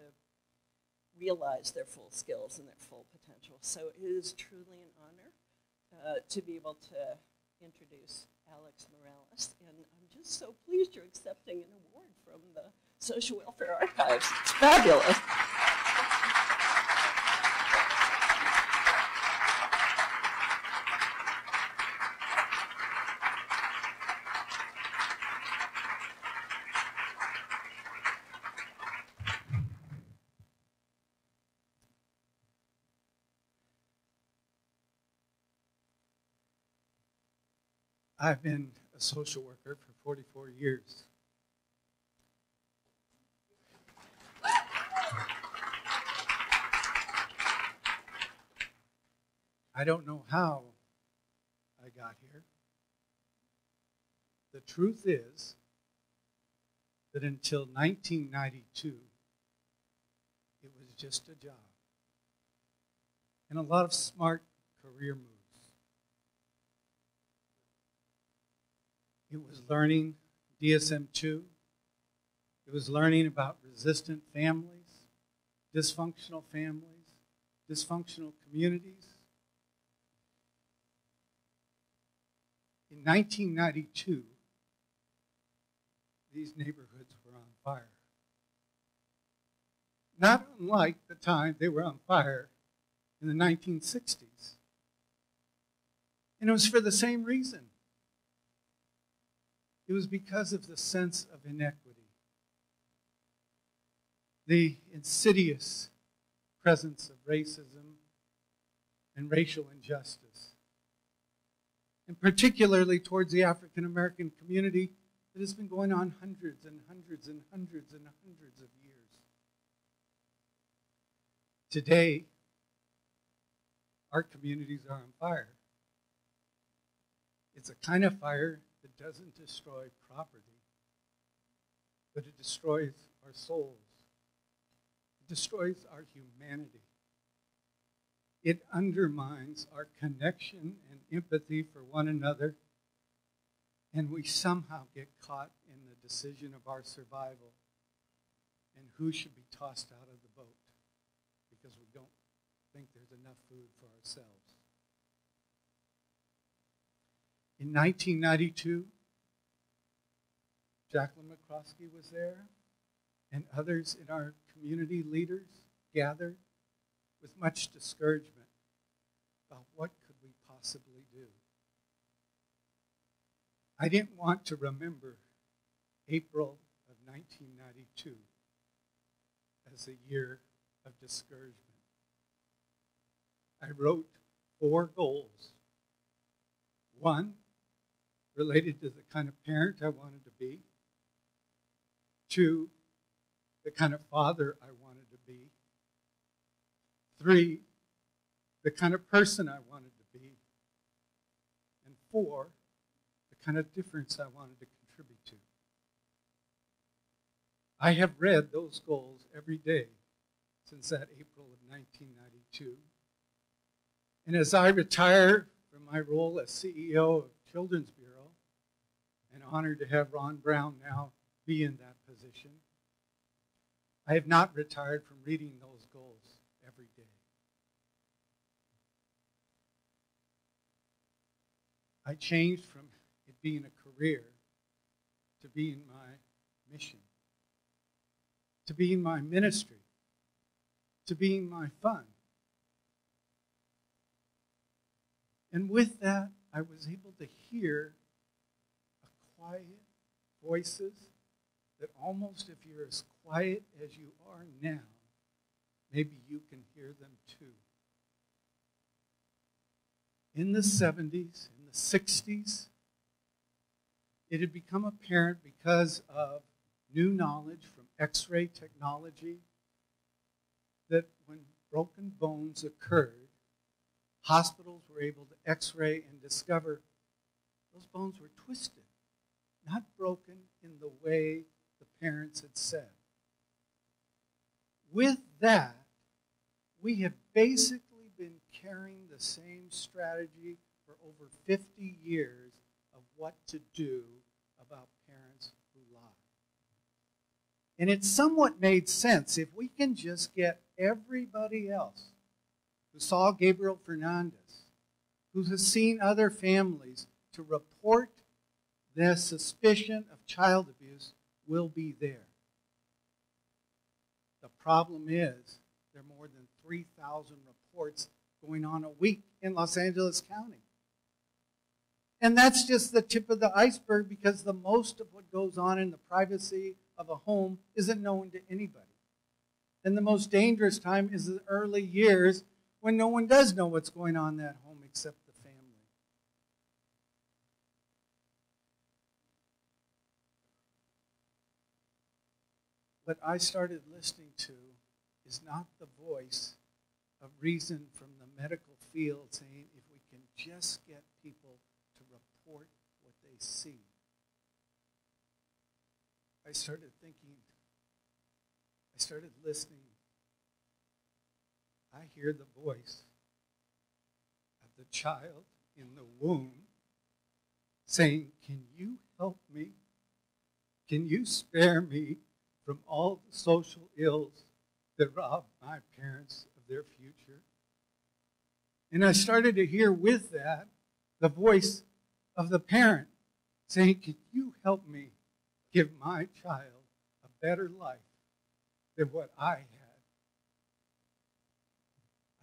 realize their full skills and their full potential. So it is truly an honor to be able to introduce Alex Morales, and I'm just so pleased you're accepting an award from the Social Welfare Archives. It's fabulous. I've been a social worker for 44 years. I don't know how I got here. The truth is that until 1992, it was just a job and a lot of smart career moves. It was learning DSM-2. It was learning about resistant families, dysfunctional communities. In 1992, these neighborhoods were on fire. Not unlike the time they were on fire in the 1960s. And it was for the same reason. It was because of the sense of inequity, the insidious presence of racism and racial injustice, and particularly towards the African American community that has been going on hundreds and hundreds and hundreds and hundreds of years. Today, our communities are on fire. It's a kind of fire that doesn't destroy property, but it destroys our souls. It destroys our humanity. It undermines our connection and empathy for one another, and we somehow get caught in the decision of our survival and who should be tossed out of the boat because we don't think there's enough food for ourselves. In 1992, Jacquelyn McCroskey was there, and others in our community leaders gathered with much discouragement about what could we possibly do. I didn't want to remember April of 1992 as a year of discouragement. I wrote 4 goals. 1, related to the kind of parent I wanted to be. 2, the kind of father I wanted to be. 3, the kind of person I wanted to be. And 4, the kind of difference I wanted to contribute to. I have read those goals every day since that April of 1992. And as I retire from my role as CEO of Children's Bureau, and honored to have Ron Brown now be in that position, I have not retired from reading those goals every day. I changed from it being a career to being my mission, to being my ministry, to being my fun. And with that, I was able to hear a quiet voices that almost if you're as quiet as you are now, maybe you can hear them too. In the 70s, in the 60s, it had become apparent because of new knowledge from X-ray technology that when broken bones occurred, hospitals were able to X-ray and discover those bones were twisted, not broken in the way the parents had said. With that, we have basically been carrying the same strategy for over 50 years of what to do about parents who lie. And it somewhat made sense if we can just get everybody else who saw Gabriel Fernandez, who has seen other families, to report their suspicion of child abuse, will be there. The problem is there are more than 3,000 reports going on a week in Los Angeles County. And that's just the tip of the iceberg because the most of what goes on in the privacy of a home isn't known to anybody. And the most dangerous time is the early years when no one does know what's going on in that home except the family. What I started listening to is not the voice of reason from the medical field saying if we can just get people to report what they see. I started thinking, I started listening. I hear the voice of the child in the womb saying, "Can you help me? Can you spare me from all the social ills that rob my parents of their future?" And I started to hear with that the voice of the parent saying, "Can you help me give my child a better life than what I had?"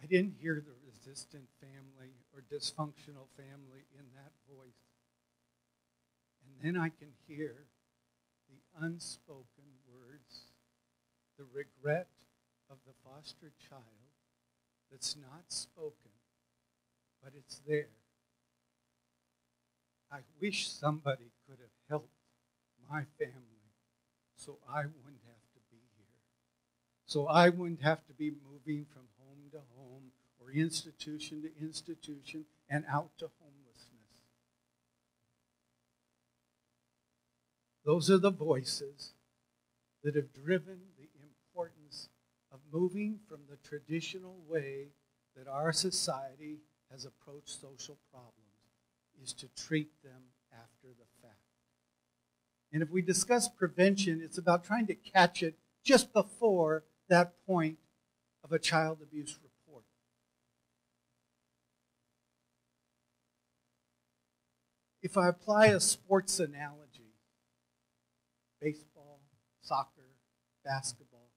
I didn't hear the resistant family or dysfunctional family in that voice. And then I can hear the unspoken words, the regret of the foster child that's not spoken, but it's there. I wish somebody could have helped my family so I wouldn't have to be here. So I wouldn't have to be moving from home to home or institution to institution and out to homelessness. Those are the voices that have driven the importance of moving from the traditional way that our society has approached social problems, is to treat them after the fact. And if we discuss prevention, it's about trying to catch it just before that point of a child abuse report. If I apply a sports analogy, baseball, soccer, basketball,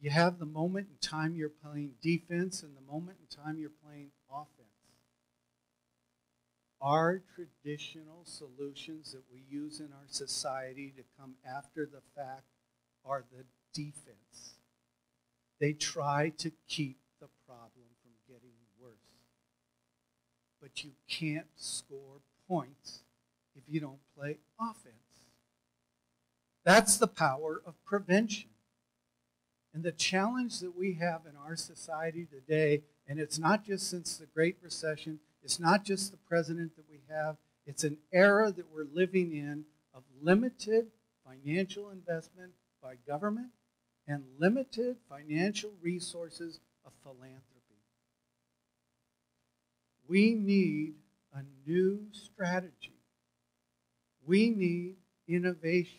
you have the moment in time you're playing defense and the moment in time you're playing offense. Our traditional solutions that we use in our society to come after the fact are the defense. They try to keep the problem from getting worse. But you can't score points if you don't play offense. That's the power of prevention. And the challenge that we have in our society today, and it's not just since the Great Recession, it's not just the president that we have, it's an era that we're living in of limited financial investment by government and limited financial resources of philanthropy. We need a new strategy. We need innovation.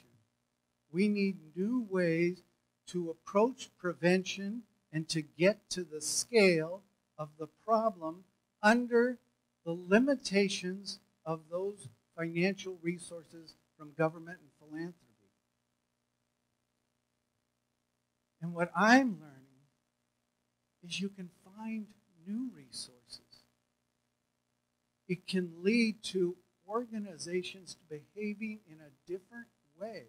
We need new ways to approach prevention and to get to the scale of the problem under the limitations of those financial resources from government and philanthropy. And what I'm learning is you can find new resources. It can lead to organizations behaving in a different way,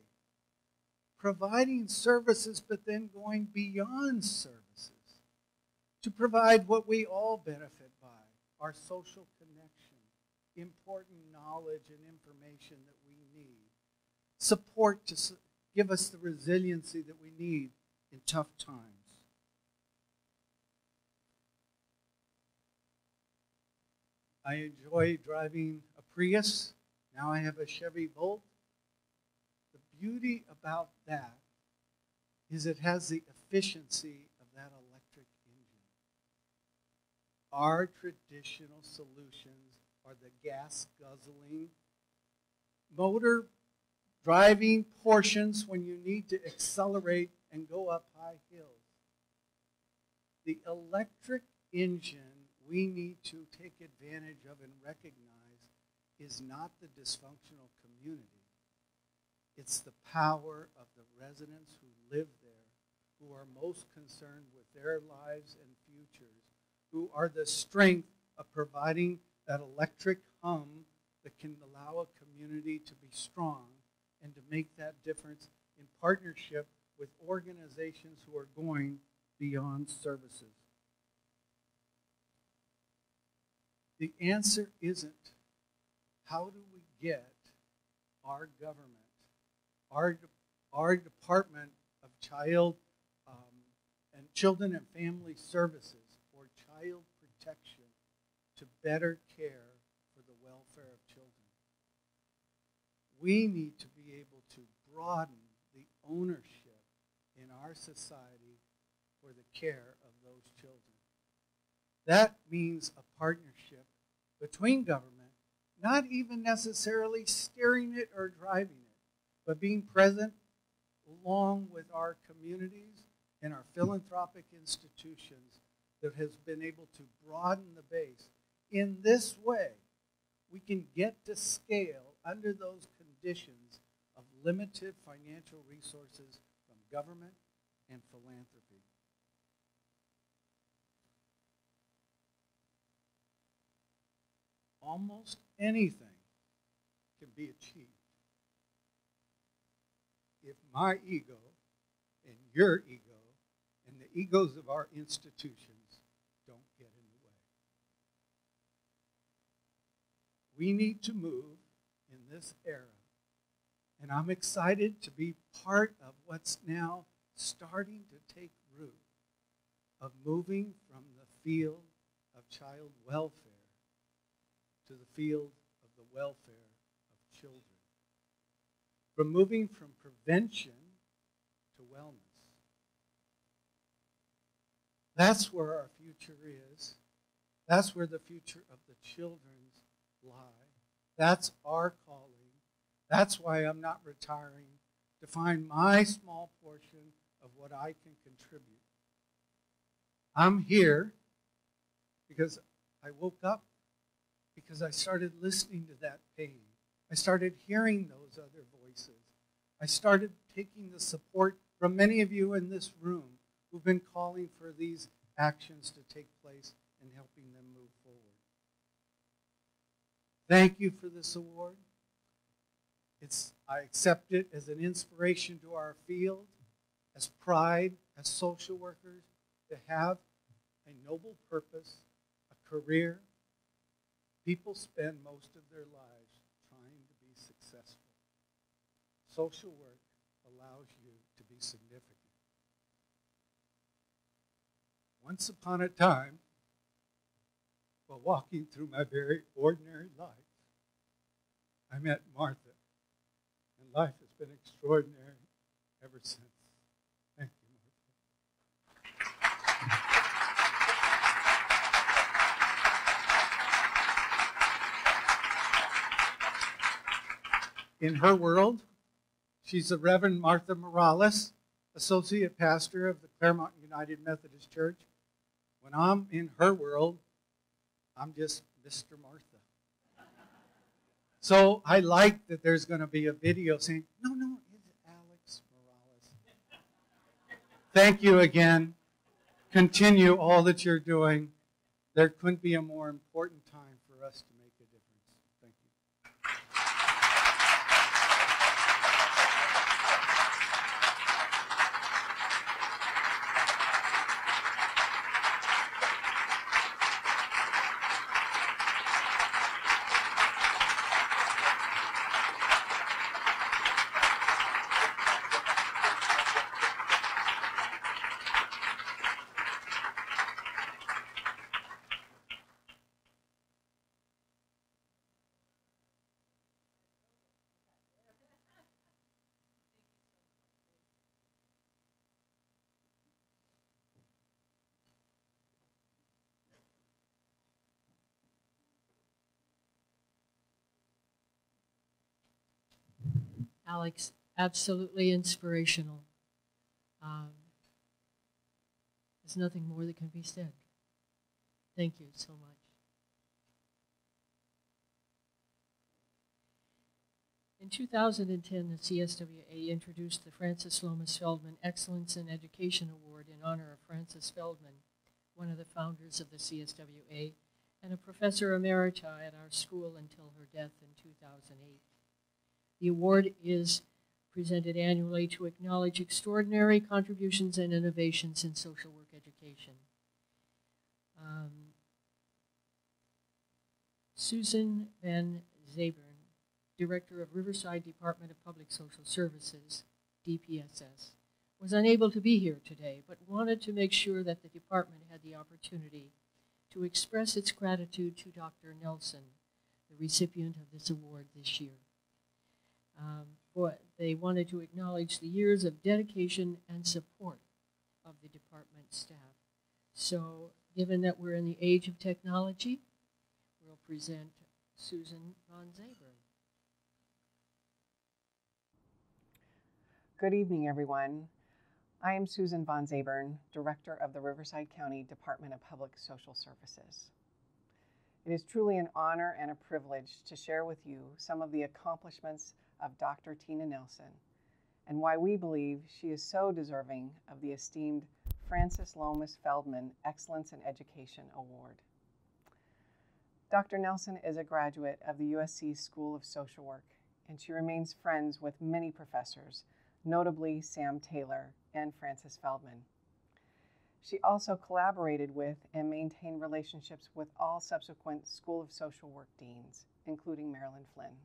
providing services but then going beyond services to provide what we all benefit by, our social connection, important knowledge and information that we need, support to give us the resiliency that we need in tough times. I enjoy driving a Prius. Now I have a Chevy Volt. The beauty about that is it has the efficiency of that electric engine. Our traditional solutions are the gas-guzzling, motor driving portions when you need to accelerate and go up high hills. The electric engine we need to take advantage of and recognize is not the dysfunctional community. It's the power of the residents who live there, who are most concerned with their lives and futures, who are the strength of providing that electric hum that can allow a community to be strong and to make that difference in partnership with organizations who are going beyond services. The answer isn't how do we get our government, our Department of Child and Children and Family Services or Child Protection to better care for the welfare of children. We need to be able to broaden the ownership in our society for the care of those children. That means a partnership between government, not even necessarily steering it or driving it, but being present along with our communities and our philanthropic institutions that has been able to broaden the base. In this way, we can get to scale under those conditions of limited financial resources from government and philanthropy. almost anything can be achieved if my ego and your ego and the egos of our institutions don't get in the way. We need to move in this era, and I'm excited to be part of what's now starting to take root, of moving from the field of child welfare to the field of the welfare of children. From moving from prevention to wellness. That's where our future is. That's where the future of the children's lie. That's our calling. That's why I'm not retiring, to find my small portion of what I can contribute. I'm here because I woke up, because I started listening to that pain. I started hearing those other voices. I started taking the support from many of you in this room who've been calling for these actions to take place and helping them move forward. Thank you for this award. I accept it as an inspiration to our field, as pride, as social workers, to have a noble purpose, a career. People spend most of their lives trying to be successful. Social work allows you to be significant. Once upon a time, while walking through my very ordinary life, I met Martha, and life has been extraordinary ever since. Thank you, Martha. In her world, she's the Reverend Martha Morales, Associate Pastor of the Claremont United Methodist Church. When I'm in her world, I'm just Mr. Martha. So I like that there's going to be a video saying, no, it's Alex Morales. Thank you again. Continue all that you're doing. There couldn't be a more important time for us to make a difference. Thank you. Alex, absolutely inspirational. There's nothing more that can be said. Thank you so much. In 2010, the CSWA introduced the Francis Lomas Feldman Excellence in Education Award in honor of Frances Feldman, one of the founders of the CSWA, and a professor emerita at our school until her death in 2008. The award is presented annually to acknowledge extraordinary contributions and innovations in social work education. Susan Van Zabern, Director of Riverside Department of Public Social Services, DPSS, was unable to be here today, but wanted to make sure that the department had the opportunity to express its gratitude to Dr. Nelson, the recipient of this award this year. They wanted to acknowledge the years of dedication and support of the department staff. So, given that we're in the age of technology, we'll present Susan Van Zabern. Good evening, everyone. I am Susan Van Zabern, Director of the Riverside County Department of Public Social Services. It is truly an honor and a privilege to share with you some of the accomplishments of Dr. Tena Nelson and why we believe she is so deserving of the esteemed Francis Lomas Feldman Excellence in Education Award. Dr. Nelson is a graduate of the USC School of Social Work, and she remains friends with many professors, notably Sam Taylor and Francis Feldman. She also collaborated with and maintained relationships with all subsequent School of Social Work deans, including Marilyn Flynn.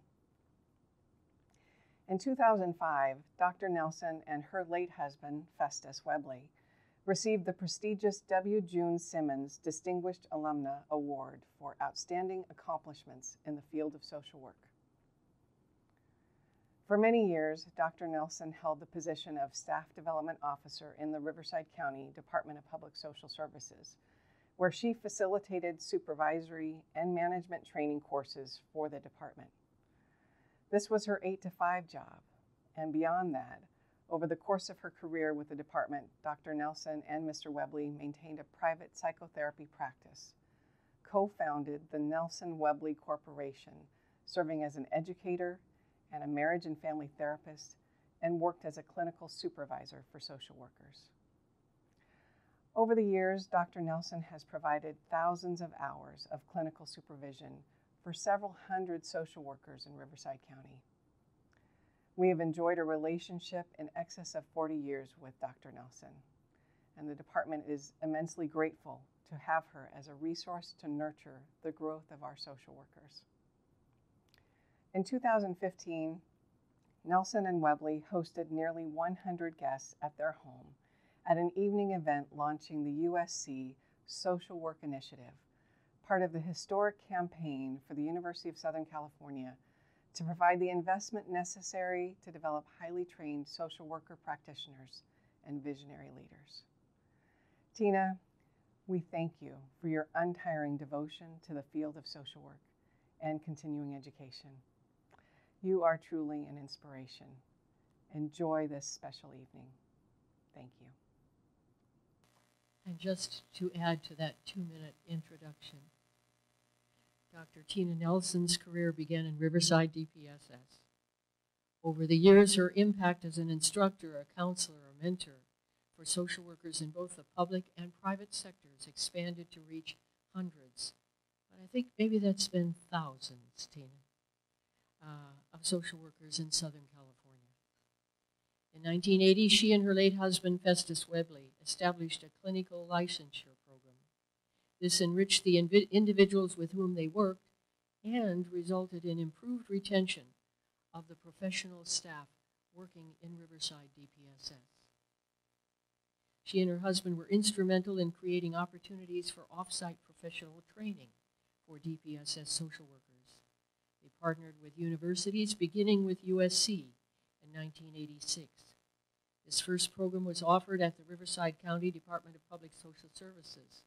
In 2005, Dr. Nelson and her late husband, Festus Webley, received the prestigious W. June Simmons Distinguished Alumna Award for outstanding accomplishments in the field of social work. For many years, Dr. Nelson held the position of Staff Development Officer in the Riverside County Department of Public Social Services, where she facilitated supervisory and management training courses for the department. This was her 8-to-5 job, and beyond that, over the course of her career with the department, Dr. Nelson and Mr. Webley maintained a private psychotherapy practice, co-founded the Nelson Webley Corporation, serving as an educator and a marriage and family therapist, and worked as a clinical supervisor for social workers. Over the years, Dr. Nelson has provided thousands of hours of clinical supervision for several hundred social workers in Riverside County. We have enjoyed a relationship in excess of 40 years with Dr. Nelson, and the department is immensely grateful to have her as a resource to nurture the growth of our social workers. In 2015, Nelson and Webley hosted nearly 100 guests at their home at an evening event launching the USC Social Work Initiative, part of the historic campaign for the University of Southern California to provide the investment necessary to develop highly trained social worker practitioners and visionary leaders. Tena, we thank you for your untiring devotion to the field of social work and continuing education. You are truly an inspiration. Enjoy this special evening. Thank you. And just to add to that 2-minute introduction, Dr. Tena Nelson's career began in Riverside DPSS. Over the years, her impact as an instructor, a counselor, a mentor for social workers in both the public and private sectors expanded to reach hundreds. But I think maybe that's been thousands, Tena, of social workers in Southern California. In 1980, she and her late husband, Festus Webley, established a clinical licensure program. This enriched the individuals with whom they worked and resulted in improved retention of the professional staff working in Riverside DPSS. She and her husband were instrumental in creating opportunities for off-site professional training for DPSS social workers. They partnered with universities, beginning with USC in 1986. This first program was offered at the Riverside County Department of Public Social Services.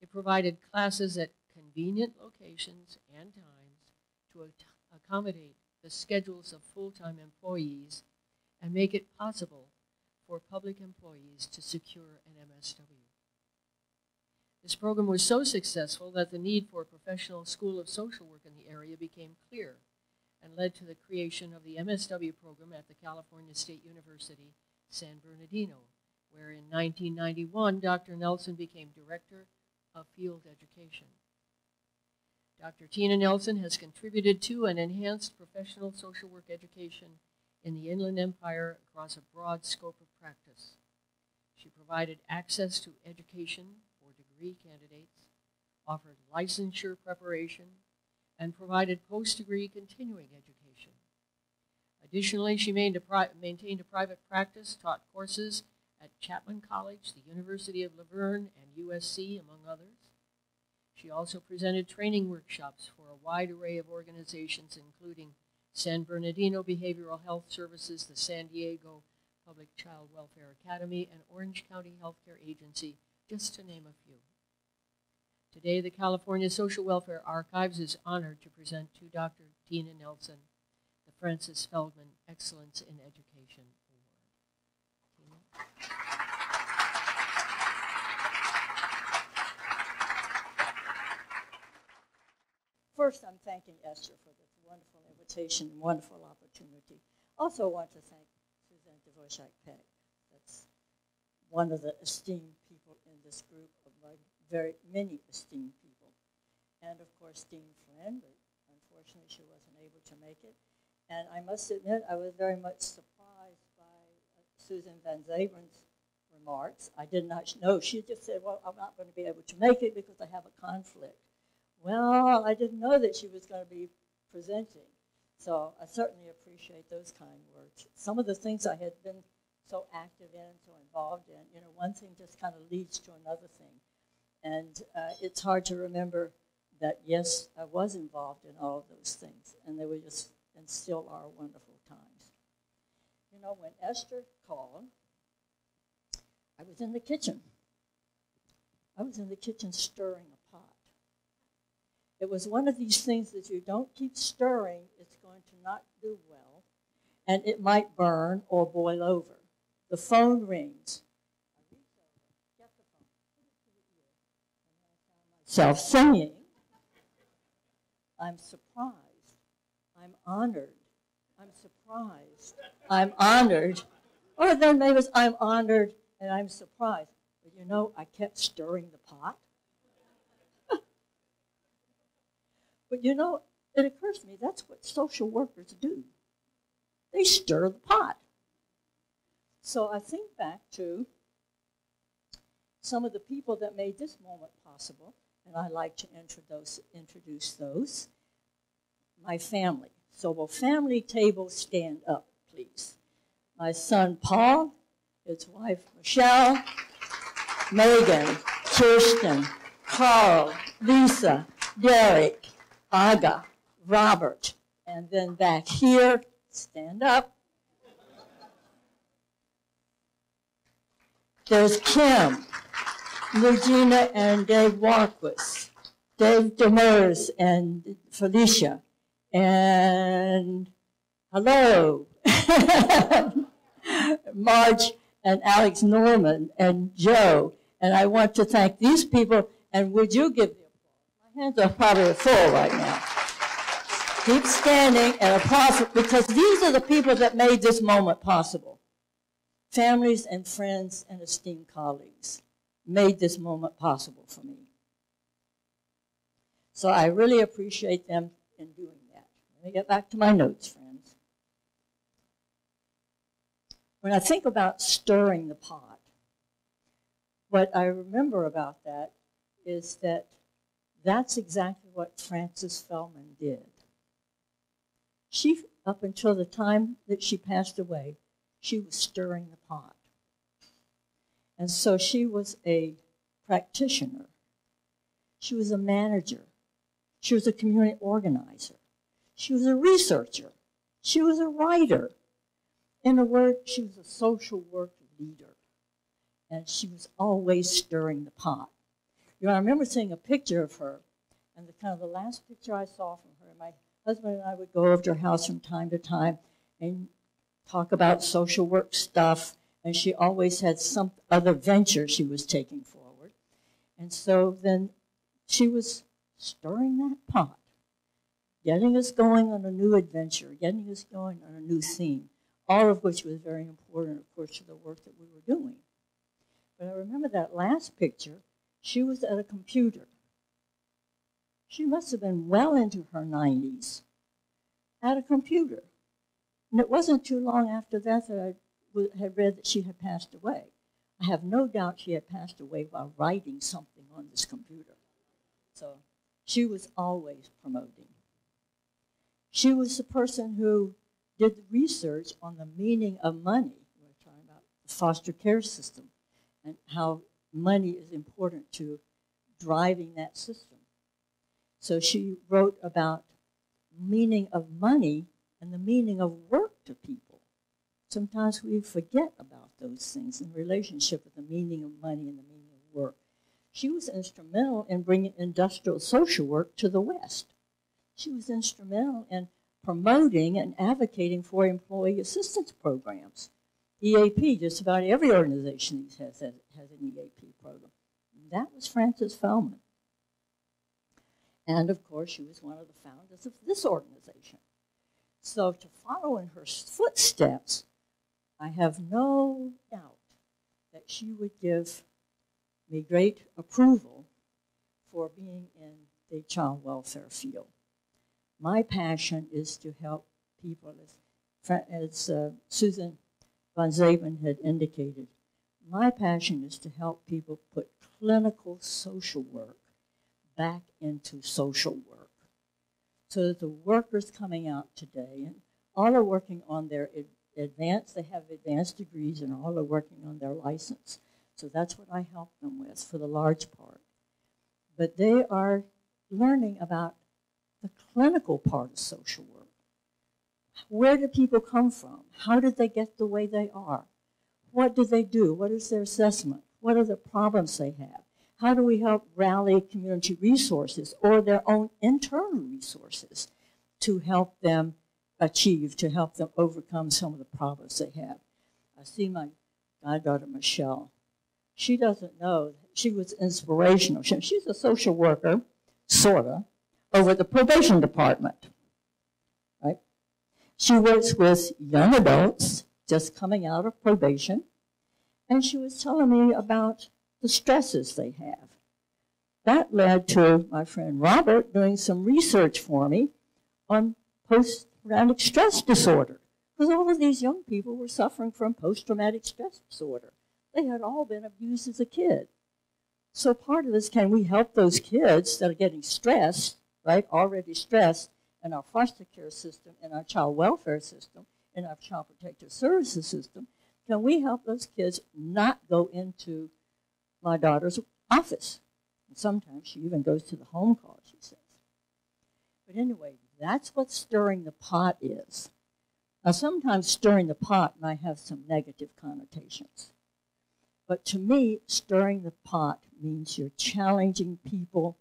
It provided classes at convenient locations and times to accommodate the schedules of full-time employees and make it possible for public employees to secure an MSW. This program was so successful that the need for a professional school of social work in the area became clear and led to the creation of the MSW program at the California State University, San Bernardino, where in 1991, Dr. Nelson became Director of Field Education. Dr. Tena Nelson has contributed to and enhanced professional social work education in the Inland Empire across a broad scope of practice. She provided access to education for degree candidates, offered licensure preparation, and provided post-degree continuing education. Additionally, she maintained a private practice, taught courses at Chapman College, the University of Laverne, and USC, among others. She also presented training workshops for a wide array of organizations, including San Bernardino Behavioral Health Services, the San Diego Public Child Welfare Academy, and Orange County Healthcare Agency, just to name a few. Today, the California Social Welfare Archives is honored to present to Dr. Tena Nelson the Francis Feldman Excellence in Education Award. First, I'm thanking Esther for this wonderful invitation, wonderful opportunity. Also want to thank Suzanne Dworak-Peck. That's one of the esteemed people in this group of my very many esteemed people. and of course Dean Flynn, but unfortunately she wasn't able to make it. And I must admit, I was very much surprised by Susan Van Zabern's remarks. I did not know. She just said, well, I'm not going to be able to make it because I have a conflict. Well, I didn't know that she was going to be presenting. So I certainly appreciate those kind words. Some of the things I had been so active in, so involved in, you know, one thing just kind of leads to another thing. And it's hard to remember that, yes, I was involved in all of those things. And they were just, and still are, wonderful times. You know, when Esther called, I was in the kitchen. I was in the kitchen stirring a pot. It was one of these things that you don't keep stirring, it's going to not do well, and it might burn or boil over. The phone rings. I reach over, get the phone, put it to the ear, and then I found myself saying, I'm surprised, I'm honored, I'm surprised, I'm honored. Or then maybe it's I'm honored and I'm surprised. But you know, I kept stirring the pot. But you know, it occurs to me that's what social workers do. They stir the pot. So I think back to some of the people that made this moment possible, and I like to introduce those. My family. So will family table stand up, please? My son Paul, his wife Michelle, Megan, Kirsten, Carl, Lisa, Derek, Aga, Robert, and then back here, stand up. There's Kim, Regina, and Dave Warquist, Dave Demers, and Felicia, and hello, Marge and Alex Norman and Joe. And I want to thank these people, and would you give the applause? My hands are probably full right now. Keep standing and applause, because these are the people that made this moment possible. Families and friends and esteemed colleagues made this moment possible for me. So I really appreciate them in doing that. Let me get back to my notes, friends. When I think about stirring the pot, what I remember about that is that that's exactly what Frances Feldman did. She, up until the time that she passed away, she was stirring the pot. And so she was a practitioner. She was a manager. She was a community organizer. She was a researcher. She was a writer. In a word, she was a social work leader. And she was always stirring the pot. You know, I remember seeing a picture of her, and the last picture I saw from her, my husband and I would go over to her house from time to time and talk about social work stuff, and she always had some other venture she was taking forward. And so then she was stirring that pot, getting us going on a new adventure, getting us going on a new theme, all of which was very important, of course, to the work that we were doing. But I remember that last picture, she was at a computer. She must have been well into her 90s at a computer. And it wasn't too long after that that I had read that she had passed away. I have no doubt she had passed away while writing something on this computer. So she was always promoting. She was the person who did the research on the meaning of money. We were talking about the foster care system and how money is important to driving that system. So she wrote about meaning of money and the meaning of work to people. Sometimes we forget about those things in relationship with the meaning of money and the meaning of work. She was instrumental in bringing industrial social work to the West. She was instrumental in promoting and advocating for employee assistance programs. EAP, just about every organization has an EAP program. And that was Frances Feldman. And of course, she was one of the founders of this organization. So to follow in her footsteps, I have no doubt that she would give me great approval for being in the child welfare field. My passion is to help people, as Susan von Zabern had indicated. My passion is to help people put clinical social work back into social work. So that the workers coming out today, and all are working on their they have advanced degrees and all are working on their license. So that's what I help them with for the large part. But they are learning about the clinical part of social work. Where do people come from? How did they get the way they are? What do they do? What is their assessment? What are the problems they have? How do we help rally community resources or their own internal resources to help them achieve, to help them overcome some of the problems they have? I see my goddaughter, Michelle. She doesn't know. She was inspirational. She's a social worker, sort of, over the probation department, right? She works with young adults just coming out of probation, and she was telling me about the stresses they have. That led to my friend Robert doing some research for me on post-traumatic stress disorder, because all of these young people were suffering from post-traumatic stress disorder. They had all been abused as a kid. So part of this, can we help those kids that are getting stressed, right, already stressed, in our foster care system, in our child welfare system, in our child protective services system? Can we help those kids not go into my daughter's office? And sometimes she even goes to the home call, she says. But anyway, that's what stirring the pot is. Now, sometimes stirring the pot might have some negative connotations. But to me, stirring the pot means you're challenging people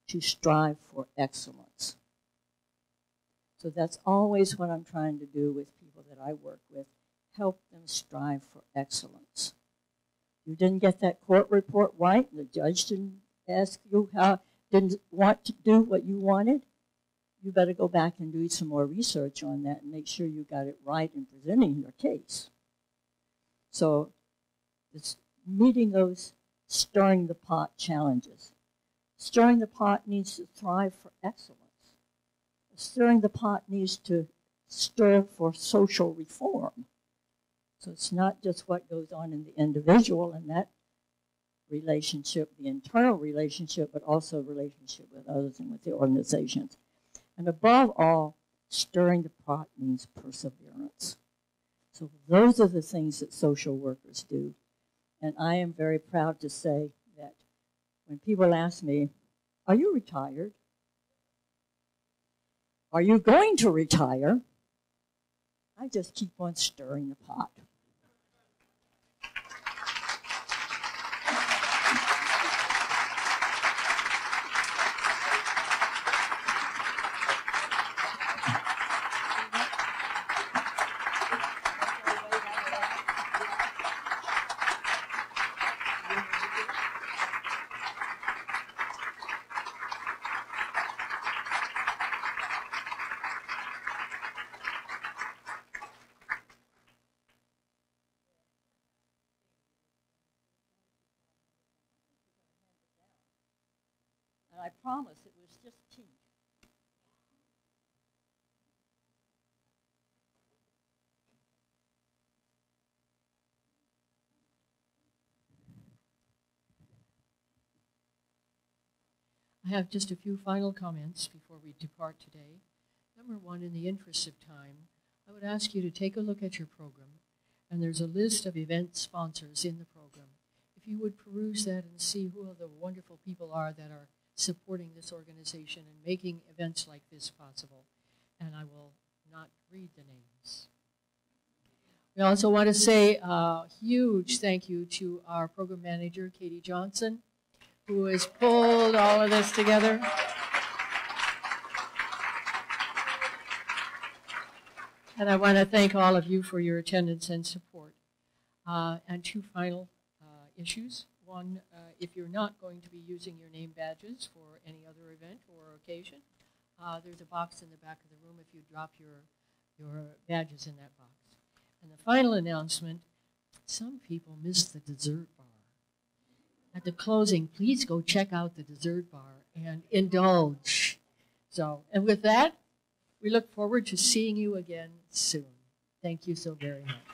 to strive for excellence. So that's always what I'm trying to do with people that I work with, help them strive for excellence. You didn't get that court report right, and the judge didn't ask you didn't want to do what you wanted, you better go back and do some more research on that and make sure you got it right in presenting your case. So it's meeting those stirring the pot challenges. Stirring the pot needs to thrive for excellence. Stirring the pot needs to stir for social reform. So it's not just what goes on in the individual and that relationship, the internal relationship, but also relationship with others and with the organizations. And above all, stirring the pot means perseverance. So those are the things that social workers do. And I am very proud to say that when people ask me, are you retired? Are you going to retire? I just keep on stirring the pot. I promise it was just tea. I have just a few final comments before we depart today. Number one, in the interest of time, I would ask you to take a look at your program, and there's a list of event sponsors in the program. If you would peruse that and see who the wonderful people are that are supporting this organization and making events like this possible. And I will not read the names. We also want to say a huge thank you to our program manager, Katie Johnson, who has pulled all of this together. And I want to thank all of you for your attendance and support. And two final issues. One, if you're not going to be using your name badges for any other event or occasion, there's a box in the back of the room if you drop your badges in that box. And the final announcement, some people missed the dessert bar. At the closing, please go check out the dessert bar and indulge. So, and with that, we look forward to seeing you again soon. Thank you so very much.